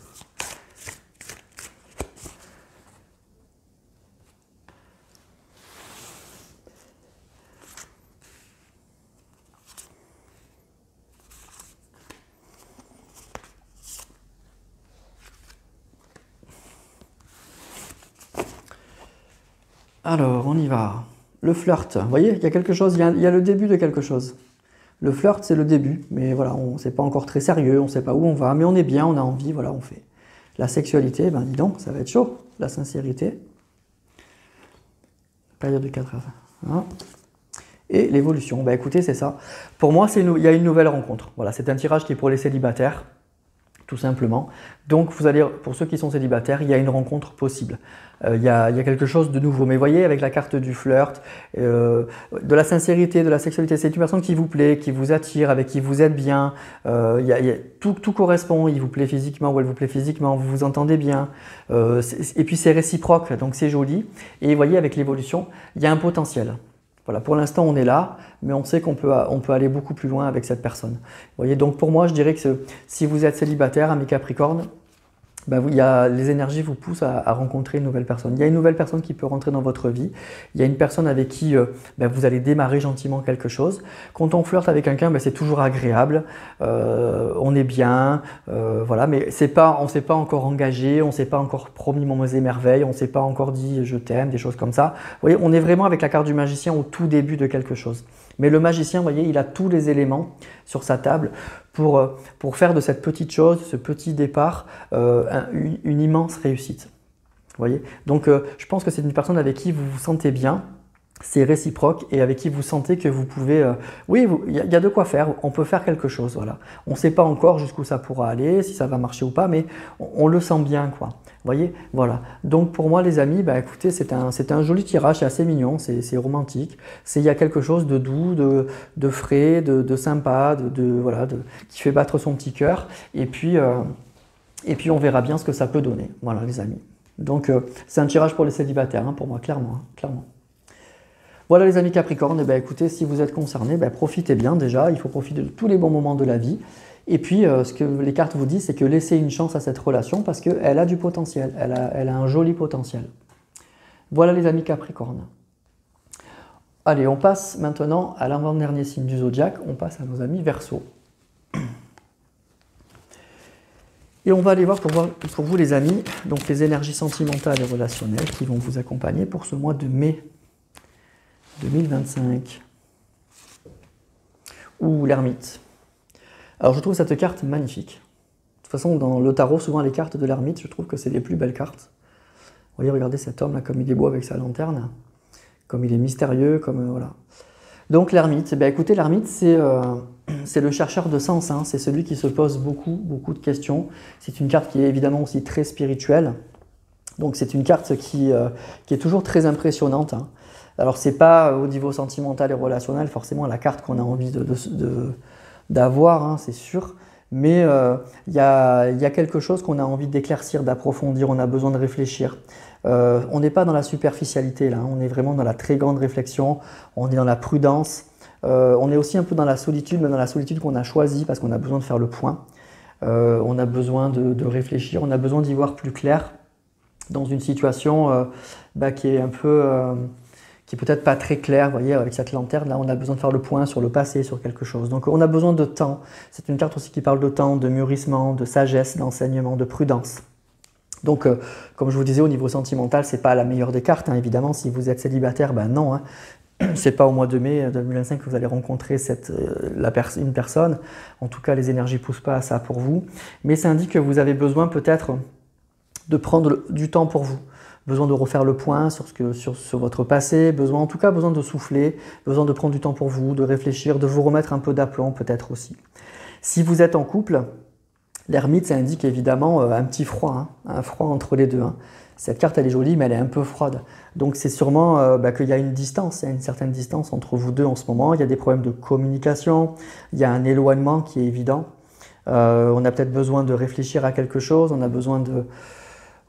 Alors, on y va. Le flirt. Vous voyez, il y a quelque chose, il y a le début de quelque chose. Le flirt, c'est le début, mais voilà, c'est pas encore très sérieux, on sait pas où on va, mais on est bien, on a envie, voilà, on fait. La sexualité, ben dis donc, ça va être chaud. La sincérité. Période de 4 heures. Hein. Et l'évolution, ben écoutez, c'est ça. Pour moi, il y a une nouvelle rencontre. Voilà, c'est un tirage qui est pour les célibataires, tout simplement. Donc, vous allez, pour ceux qui sont célibataires, il y a une rencontre possible. Il y a quelque chose de nouveau. Mais voyez, avec la carte du flirt, de la sincérité, de la sexualité, c'est une personne qui vous plaît, qui vous attire, avec qui vous êtes bien. Tout correspond. Il vous plaît physiquement ou elle vous plaît physiquement, vous vous entendez bien. Et puis, c'est réciproque, donc c'est joli. Et voyez, avec l'évolution, il y a un potentiel. Voilà, pour l'instant, on est là, mais on sait qu'on peut aller beaucoup plus loin avec cette personne. Vous voyez, donc pour moi, je dirais que si vous êtes célibataire, ami Capricorne, ben, les énergies vous poussent à rencontrer une nouvelle personne. Il y a une nouvelle personne qui peut rentrer dans votre vie. Il y a une personne avec qui ben, vous allez démarrer gentiment quelque chose. Quand on flirte avec quelqu'un, ben, c'est toujours agréable. On est bien, voilà. Mais on ne s'est pas encore engagé, on ne s'est pas encore promis monts et merveilles, on ne s'est pas encore dit je t'aime, des choses comme ça. Vous voyez, on est vraiment avec la carte du magicien au tout début de quelque chose. Mais le magicien, vous voyez, il a tous les éléments sur sa table pour faire de cette petite chose, ce petit départ, une immense réussite. Vous voyez. Donc, je pense que c'est une personne avec qui vous vous sentez bien, c'est réciproque et avec qui vous sentez que vous pouvez… oui, il y a de quoi faire, on peut faire quelque chose. Voilà. On ne sait pas encore jusqu'où ça pourra aller, si ça va marcher ou pas, mais on le sent bien, quoi. Vous voyez, voilà. Donc pour moi, les amis, bah, écoutez, c'est un joli tirage, c'est assez mignon, c'est romantique. Il y a quelque chose de doux, de frais, de sympa, voilà, qui fait battre son petit cœur. Et puis on verra bien ce que ça peut donner. Voilà, les amis. Donc c'est un tirage pour les célibataires, hein, pour moi, clairement, hein, clairement. Voilà les amis Capricorne, et ben, écoutez, si vous êtes concernés, ben, profitez bien déjà, il faut profiter de tous les bons moments de la vie. Et puis, ce que les cartes vous disent, c'est que laissez une chance à cette relation parce qu'elle a du potentiel, elle a un joli potentiel. Voilà les amis Capricorne. Allez, on passe maintenant à l'avant-dernier signe du zodiaque, on passe à nos amis Verseau. Et on va aller voir pour vous les amis, donc les énergies sentimentales et relationnelles qui vont vous accompagner pour ce mois de mai 2025. Ou l'ermite. Alors je trouve cette carte magnifique. De toute façon, dans le tarot, souvent les cartes de l'ermite, je trouve que c'est les plus belles cartes. Vous voyez, regardez cet homme là, comme il est beau avec sa lanterne, comme il est mystérieux, comme voilà. Donc l'ermite, ben, écoutez, l'ermite c'est le chercheur de sens, hein. C'est celui qui se pose beaucoup de questions. C'est une carte qui est évidemment aussi très spirituelle. Donc c'est une carte qui est toujours très impressionnante, hein. Alors c'est pas au niveau sentimental et relationnel forcément la carte qu'on a envie d'avoir, hein, c'est sûr, mais il y a quelque chose qu'on a envie d'éclaircir, d'approfondir, on a besoin de réfléchir. On n'est pas dans la superficialité là, hein, on est vraiment dans la très grande réflexion, on est dans la prudence, on est aussi un peu dans la solitude, mais dans la solitude qu'on a choisie parce qu'on a besoin de faire le point, on a besoin de réfléchir, on a besoin d'y voir plus clair dans une situation qui est un peu… qui est peut-être pas très clair, vous voyez, avec cette lanterne, là, on a besoin de faire le point sur le passé, sur quelque chose. Donc, on a besoin de temps. C'est une carte aussi qui parle de temps, de mûrissement, de sagesse, d'enseignement, de prudence. Donc, comme je vous disais, au niveau sentimental, c'est pas la meilleure des cartes, hein, évidemment. Si vous êtes célibataire, ben non, hein. C'est pas au mois de mai 2025 que vous allez rencontrer une personne. En tout cas, les énergies poussent pas à ça pour vous. Mais ça indique que vous avez besoin peut-être de prendre du temps pour vous. Besoin de refaire le point sur votre passé, en tout cas besoin de souffler, besoin de prendre du temps pour vous, de réfléchir, de vous remettre un peu d'aplomb peut-être aussi. Si vous êtes en couple, l'ermite, ça indique évidemment un petit froid, hein, un froid entre les deux, hein. Cette carte, elle est jolie, mais elle est un peu froide. Donc c'est sûrement qu'il y a une distance, il y a une certaine distance entre vous deux en ce moment. Il y a des problèmes de communication, il y a un éloignement qui est évident. On a peut-être besoin de réfléchir à quelque chose, on a besoin de…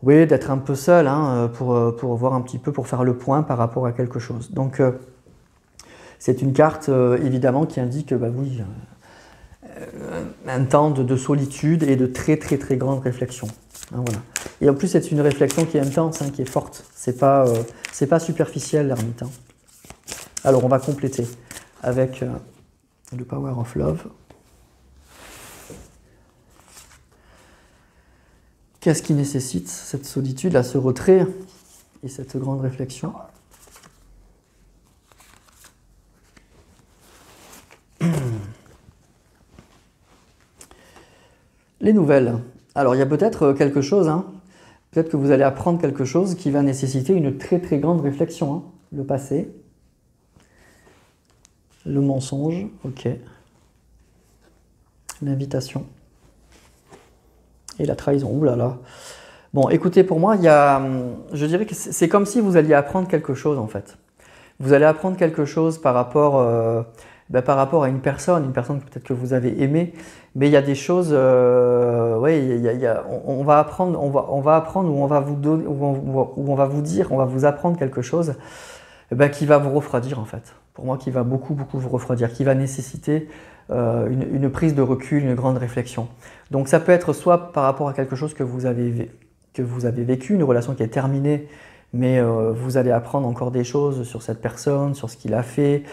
Oui, d'être un peu seul, hein, pour voir un petit peu, pour faire le point par rapport à quelque chose. Donc, c'est une carte, évidemment, qui indique, bah oui, un temps de solitude et de très grande réflexion. Hein, voilà. Et en plus, c'est une réflexion qui est intense, hein, qui est forte. C'est pas superficiel, l'ermite, hein. Alors, on va compléter avec le Power of Love. Qu'est-ce qui nécessite cette solitude, là, ce retrait et cette grande réflexion? les nouvelles. Alors, il y a peut-être quelque chose, hein, peut-être que vous allez apprendre quelque chose qui va nécessiter une très très grande réflexion. Hein. Le passé, le mensonge, ok. L'invitation et la trahison. Ouh là là. Bon, écoutez, pour moi, je dirais que c'est comme si vous alliez apprendre quelque chose en fait. Vous allez apprendre quelque chose par rapport à une personne peut-être que vous avez aimée, mais il y a des choses, on va apprendre, ou on va vous donner, ou on va vous dire, on va vous apprendre quelque chose qui va vous refroidir en fait. Pour moi, qui va beaucoup vous refroidir, qui va nécessiter une prise de recul, une grande réflexion. Donc ça peut être soit par rapport à quelque chose que vous avez vécu, une relation qui est terminée, mais vous allez apprendre encore des choses sur cette personne, sur ce qu'il a fait,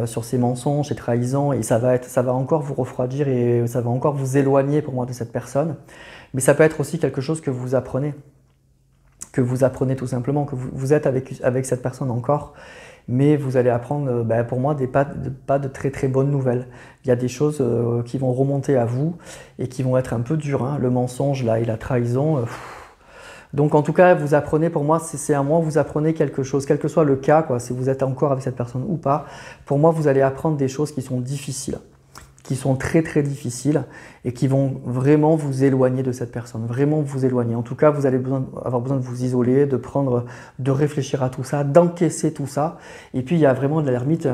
sur ses mensonges, ses trahisons, et ça va encore vous refroidir et ça va encore vous éloigner pour moi de cette personne. Mais ça peut être aussi quelque chose que vous apprenez tout simplement, que vous êtes avec cette personne encore, mais vous allez apprendre, pour moi, pas de très très bonnes nouvelles. Il y a des choses qui vont remonter à vous et qui vont être un peu dures, hein. Le mensonge là et la trahison. Donc en tout cas, vous apprenez, pour moi, c'est un mois où vous apprenez quelque chose, quel que soit le cas, quoi, si vous êtes encore avec cette personne ou pas. Pour moi, vous allez apprendre des choses qui sont difficiles, qui sont très très difficiles et qui vont vraiment vous éloigner de cette personne, vraiment vous éloigner. En tout cas, vous allez avoir besoin de vous isoler, de réfléchir à tout ça, d'encaisser tout ça. Et puis, il y a vraiment de la limite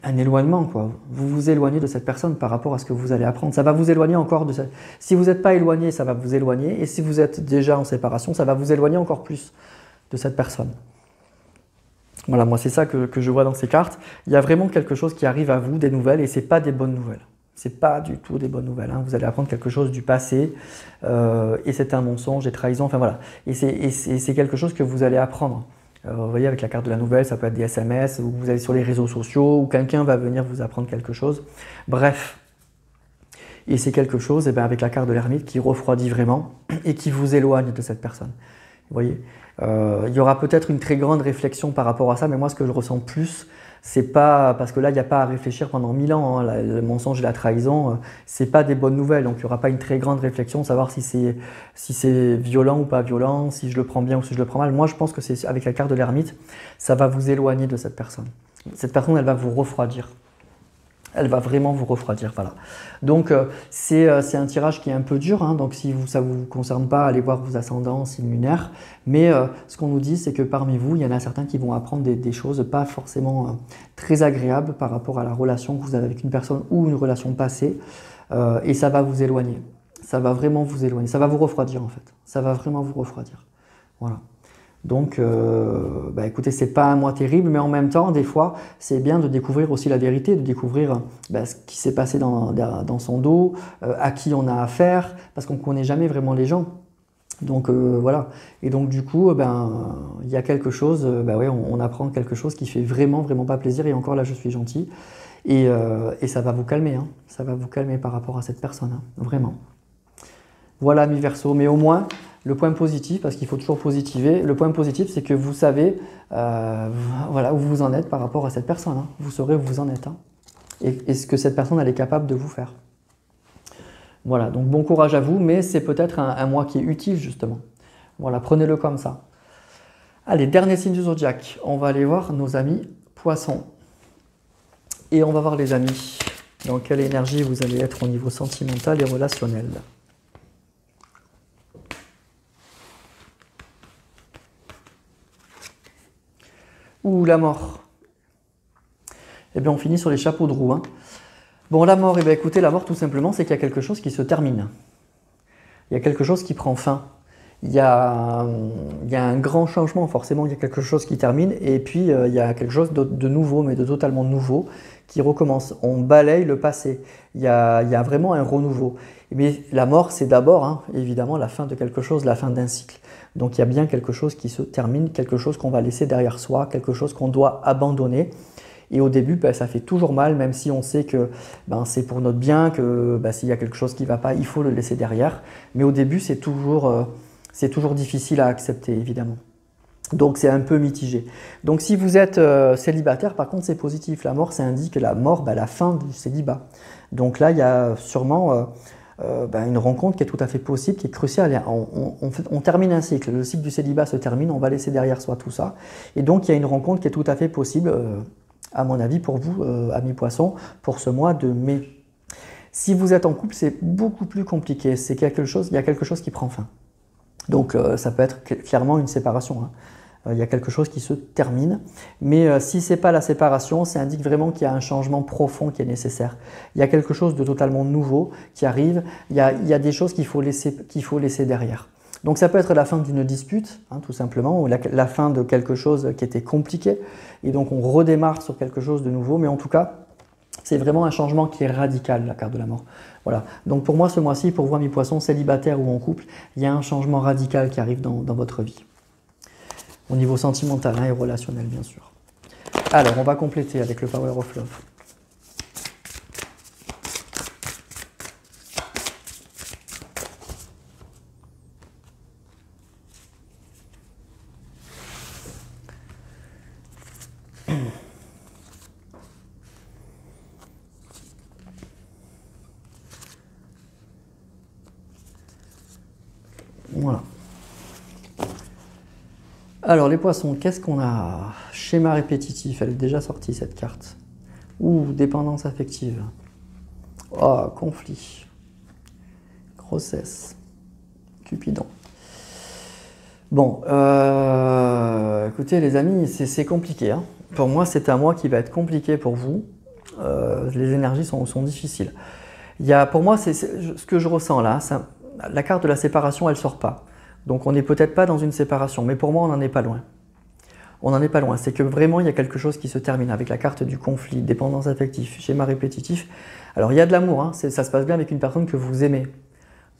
un éloignement, quoi. Vous vous éloignez de cette personne par rapport à ce que vous allez apprendre. Ça va vous éloigner encore de cette... Si vous n'êtes pas éloigné, ça va vous éloigner. Et si vous êtes déjà en séparation, ça va vous éloigner encore plus de cette personne. Voilà, moi c'est ça que je vois dans ces cartes. Il y a vraiment quelque chose qui arrive à vous, des nouvelles, et ce n'est pas des bonnes nouvelles. Ce n'est pas du tout des bonnes nouvelles. Hein. Vous allez apprendre quelque chose du passé, et c'est un mensonge, des trahisons, enfin voilà. Et c'est quelque chose que vous allez apprendre. Vous voyez, avec la carte de la nouvelle, ça peut être des SMS, ou vous allez sur les réseaux sociaux, ou quelqu'un va venir vous apprendre quelque chose. Bref. Et c'est quelque chose, avec la carte de l'ermite, qui refroidit vraiment, et qui vous éloigne de cette personne. Vous voyez, il y aura peut-être une très grande réflexion par rapport à ça, mais moi ce que je ressens plus, c'est pas, parce que là il n'y a pas à réfléchir pendant 1000 ans, hein, le mensonge et la trahison, c'est pas des bonnes nouvelles, donc il n'y aura pas une très grande réflexion, savoir si c'est violent ou pas violent, si je le prends bien ou si je le prends mal. Moi je pense que c'est avec la carte de l'ermite, ça va vous éloigner de cette personne. Cette personne, elle va vous refroidir. Elle va vraiment vous refroidir, voilà. Donc c'est un tirage qui est un peu dur, hein, donc si ça ne vous concerne pas, allez voir vos ascendants, signes lunaires. Mais ce qu'on nous dit, c'est que parmi vous, il y en a certains qui vont apprendre des choses pas forcément très agréables par rapport à la relation que vous avez avec une personne ou une relation passée, et ça va vous éloigner. Ça va vraiment vous éloigner, ça va vous refroidir en fait. Ça va vraiment vous refroidir, voilà. Donc, écoutez, c'est pas un mois terrible, mais en même temps, des fois, c'est bien de découvrir aussi la vérité, de découvrir ce qui s'est passé dans son dos, à qui on a affaire, parce qu'on ne connaît jamais vraiment les gens. Donc, voilà. Et donc, du coup, il y a quelque chose, on apprend quelque chose qui fait vraiment, vraiment pas plaisir, et encore là, je suis gentil. Et ça va vous calmer, hein. Ça va vous calmer par rapport à cette personne, hein, vraiment. Voilà, mi-verso, mais au moins, le point positif, parce qu'il faut toujours positiver, le point positif, c'est que vous savez voilà, où vous en êtes par rapport à cette personne. Hein. Vous saurez où vous en êtes. Hein. Et ce que cette personne, elle est capable de vous faire. Voilà, donc bon courage à vous, mais c'est peut-être un mois qui est utile, justement. Voilà, prenez-le comme ça. Allez, dernier signe du zodiaque. On va aller voir nos amis poissons. Et on va voir les amis. Dans quelle énergie vous allez être au niveau sentimental et relationnel. Ou la mort. Eh bien, on finit sur les chapeaux de roue. Hein. Bon, la mort, écoutez, la mort, tout simplement, c'est qu'il y a quelque chose qui se termine. Il y a quelque chose qui prend fin. Il y a un grand changement, forcément, il y a quelque chose qui termine, et puis il y a quelque chose de nouveau, mais de totalement nouveau, qui recommence. On balaye le passé. Il y a vraiment un renouveau. Mais la mort, c'est d'abord, hein, évidemment, la fin de quelque chose, la fin d'un cycle. Donc il y a bien quelque chose qui se termine, quelque chose qu'on va laisser derrière soi, quelque chose qu'on doit abandonner. Et au début, ça fait toujours mal, même si on sait que c'est pour notre bien, que s'il y a quelque chose qui ne va pas, il faut le laisser derrière. Mais au début, c'est toujours difficile à accepter, évidemment. Donc c'est un peu mitigé. Donc si vous êtes célibataire, par contre, c'est positif. La mort, ça indique la mort, la fin du célibat. Donc là, il y a sûrement une rencontre qui est tout à fait possible, qui est cruciale. On termine un cycle, le cycle du célibat se termine, on va laisser derrière soi tout ça. Et donc il y a une rencontre qui est tout à fait possible, à mon avis, pour vous, amis poissons, pour ce mois de mai. Si vous êtes en couple, c'est beaucoup plus compliqué, il y a quelque chose qui prend fin. Donc ça peut être clairement une séparation, hein. Il y a quelque chose qui se termine, mais si ce n'est pas la séparation, ça indique vraiment qu'il y a un changement profond qui est nécessaire. Il y a quelque chose de totalement nouveau qui arrive, il y a des choses qu'il faut laisser derrière. Donc ça peut être la fin d'une dispute, hein, tout simplement, ou la fin de quelque chose qui était compliqué, et donc on redémarre sur quelque chose de nouveau, mais en tout cas, c'est vraiment un changement qui est radical, la carte de la mort. Voilà. Donc pour moi, ce mois-ci, pour vous, mes poissons, célibataires ou en couple, il y a un changement radical qui arrive dans votre vie. Au niveau sentimental, hein, et relationnel, bien sûr. Alors, on va compléter avec le Power of Love. Voilà. Alors les poissons, qu'est-ce qu'on a? Schéma répétitif, elle est déjà sortie cette carte. Ouh, dépendance affective. Oh, conflit. Grossesse. Cupidon. Bon, écoutez les amis, c'est compliqué, hein. Pour moi, c'est un mois qui va être compliqué pour vous. Les énergies sont difficiles. Pour moi, ce que je ressens là, la carte de la séparation, elle ne sort pas. Donc on n'est peut-être pas dans une séparation, mais pour moi on n'en est pas loin. On n'en est pas loin, c'est que vraiment il y a quelque chose qui se termine avec la carte du conflit, dépendance affective, schéma répétitif. Alors il y a de l'amour, hein, ça se passe bien avec une personne que vous aimez.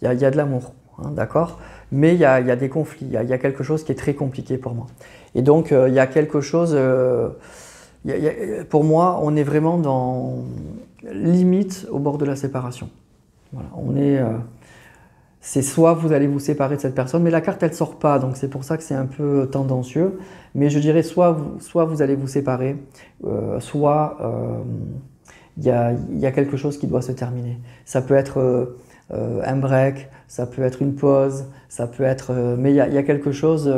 Il y a de l'amour, hein, d'accord? Mais il y a des conflits, il y a quelque chose qui est très compliqué pour moi. Et donc il y a quelque chose, pour moi on est vraiment dans limite au bord de la séparation. Voilà, c'est soit vous allez vous séparer de cette personne, mais la carte elle ne sort pas, donc c'est pour ça que c'est un peu tendancieux. Mais je dirais soit vous allez vous séparer, soit il y a quelque chose qui doit se terminer. Ça peut être un break, ça peut être une pause, ça peut être... mais il y a quelque chose,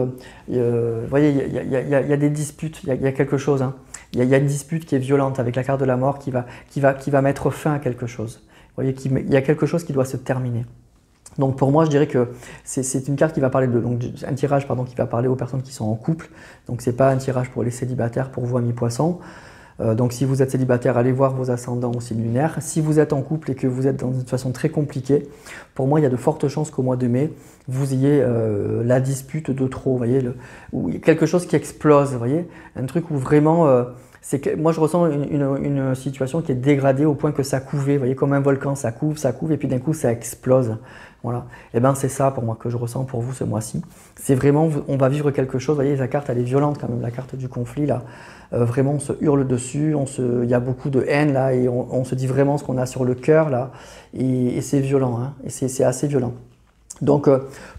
vous voyez, il y a des disputes, il y a quelque chose, hein. Il y a une dispute qui est violente avec la carte de la mort qui va mettre fin à quelque chose. Vous voyez, il y a quelque chose qui doit se terminer. Donc pour moi, je dirais que c'est une carte qui va parler un tirage pardon, qui va parler aux personnes qui sont en couple. Donc c'est pas un tirage pour les célibataires, pour vous amis poissons. Donc si vous êtes célibataire, allez voir vos ascendants ou signes lunaires. Si vous êtes en couple et que vous êtes dans une situation très compliquée, pour moi il y a de fortes chances qu'au mois de mai, vous ayez la dispute de trop, vous voyez, ou quelque chose qui explose, vous voyez, un truc où vraiment... moi je ressens une situation qui est dégradée au point que ça couvait, vous voyez, comme un volcan, ça couvre, et puis d'un coup ça explose. Voilà. Et bien c'est ça pour moi que je ressens pour vous ce mois-ci. C'est vraiment, on va vivre quelque chose, vous voyez, la carte elle est violente quand même, la carte du conflit là. Vraiment on se hurle dessus, il y a beaucoup de haine là et on se dit vraiment ce qu'on a sur le cœur là. Et c'est violent, hein, et c'est assez violent. Donc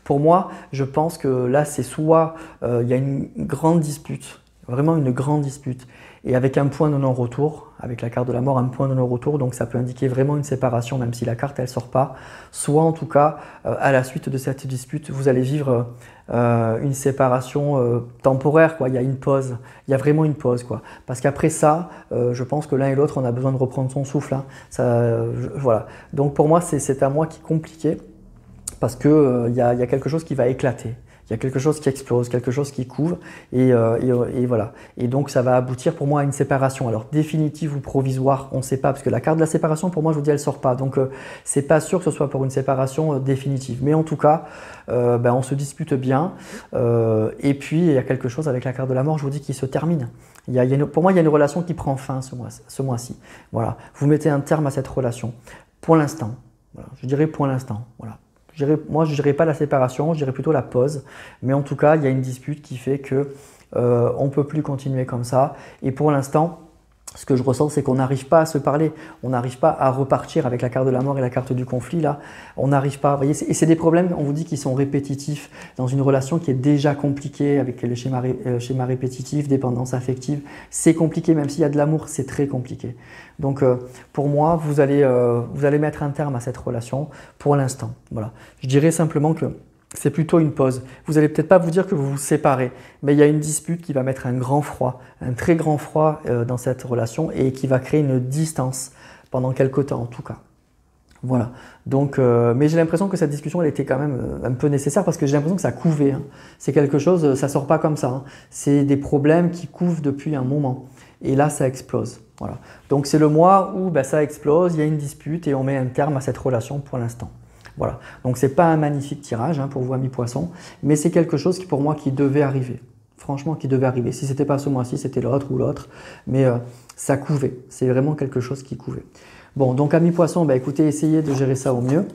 pour moi, je pense que là c'est soit il y a une grande dispute, vraiment une grande dispute, et avec un point de non-retour, avec la carte de la mort, un point de non-retour, donc ça peut indiquer vraiment une séparation, même si la carte elle sort pas, soit en tout cas, à la suite de cette dispute, vous allez vivre une séparation temporaire, quoi. Il y a une pause, il y a vraiment une pause, quoi. Parce qu'après ça, je pense que l'un et l'autre, on a besoin de reprendre son souffle, hein. Voilà. Donc pour moi, c'est un mois qui est compliqué, parce qu'il y a quelque chose qui va éclater. Il y a quelque chose qui explose, quelque chose qui couvre, et voilà. Et donc ça va aboutir pour moi à une séparation. Alors définitive ou provisoire, on ne sait pas, parce que la carte de la séparation, pour moi, je vous dis, elle ne sort pas. Donc c'est pas sûr que ce soit pour une séparation définitive. Mais en tout cas, on se dispute bien. Et puis il y a quelque chose avec la carte de la mort, je vous dis, qui se termine. Pour moi, il y a une relation qui prend fin ce mois-ci. Voilà. Vous mettez un terme à cette relation. Pour l'instant. Voilà. Je dirais pour l'instant. Voilà. Moi, je ne dirais pas la séparation, je dirais plutôt la pause. Mais en tout cas, il y a une dispute qui fait qu'on ne peut plus continuer comme ça. Et pour l'instant, ce que je ressens, c'est qu'on n'arrive pas à se parler, on n'arrive pas à repartir avec la carte de la mort et la carte du conflit là, on n'arrive pas, vous voyez, et c'est des problèmes, on vous dit, qui sont répétitifs dans une relation qui est déjà compliquée avec le schéma répétitif, dépendance affective, c'est compliqué, même s'il y a de l'amour, c'est très compliqué. Donc pour moi, vous allez mettre un terme à cette relation pour l'instant. Voilà. Je dirais simplement que c'est plutôt une pause. Vous n'allez peut-être pas vous dire que vous vous séparez, mais il y a une dispute qui va mettre un grand froid, un très grand froid dans cette relation et qui va créer une distance pendant quelque temps en tout cas. Voilà. Donc, mais j'ai l'impression que cette discussion elle était quand même un peu nécessaire parce que j'ai l'impression que ça couvait. Hein. C'est quelque chose, ça sort pas comme ça. Hein. C'est des problèmes qui couvent depuis un moment. Et là, ça explose. Voilà. Donc c'est le mois où ça explose, il y a une dispute et on met un terme à cette relation pour l'instant. Voilà. Donc ce n'est pas un magnifique tirage hein, pour vous amis poissons, mais c'est quelque chose qui pour moi qui devait arriver. Franchement, qui devait arriver. Si ce n'était pas ce mois-ci, c'était l'autre ou l'autre, mais ça couvait. C'est vraiment quelque chose qui couvait. Bon, donc amis poissons, écoutez, essayez de gérer ça au mieux.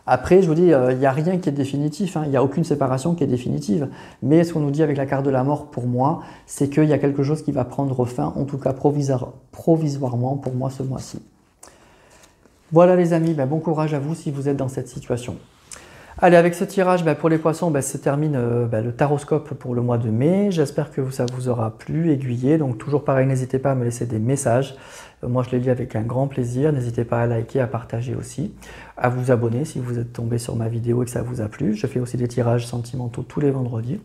Après, je vous dis, il n'y a rien qui est définitif, hein, il n'y a aucune séparation qui est définitive. Mais ce qu'on nous dit avec la carte de la mort, pour moi, c'est qu'il y a quelque chose qui va prendre fin, en tout cas provisoirement pour moi ce mois-ci. Voilà les amis, bon courage à vous si vous êtes dans cette situation. Allez, avec ce tirage, pour les poissons, se termine le taroscope pour le mois de mai. J'espère que ça vous aura plu, aiguillé. Donc toujours pareil, n'hésitez pas à me laisser des messages. Moi, je les lis avec un grand plaisir. N'hésitez pas à liker, à partager aussi, à vous abonner si vous êtes tombé sur ma vidéo et que ça vous a plu. Je fais aussi des tirages sentimentaux tous les vendredis.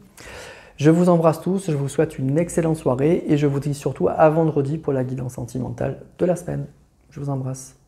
Je vous embrasse tous, je vous souhaite une excellente soirée et je vous dis surtout à vendredi pour la guidance sentimentale de la semaine. Je vous embrasse.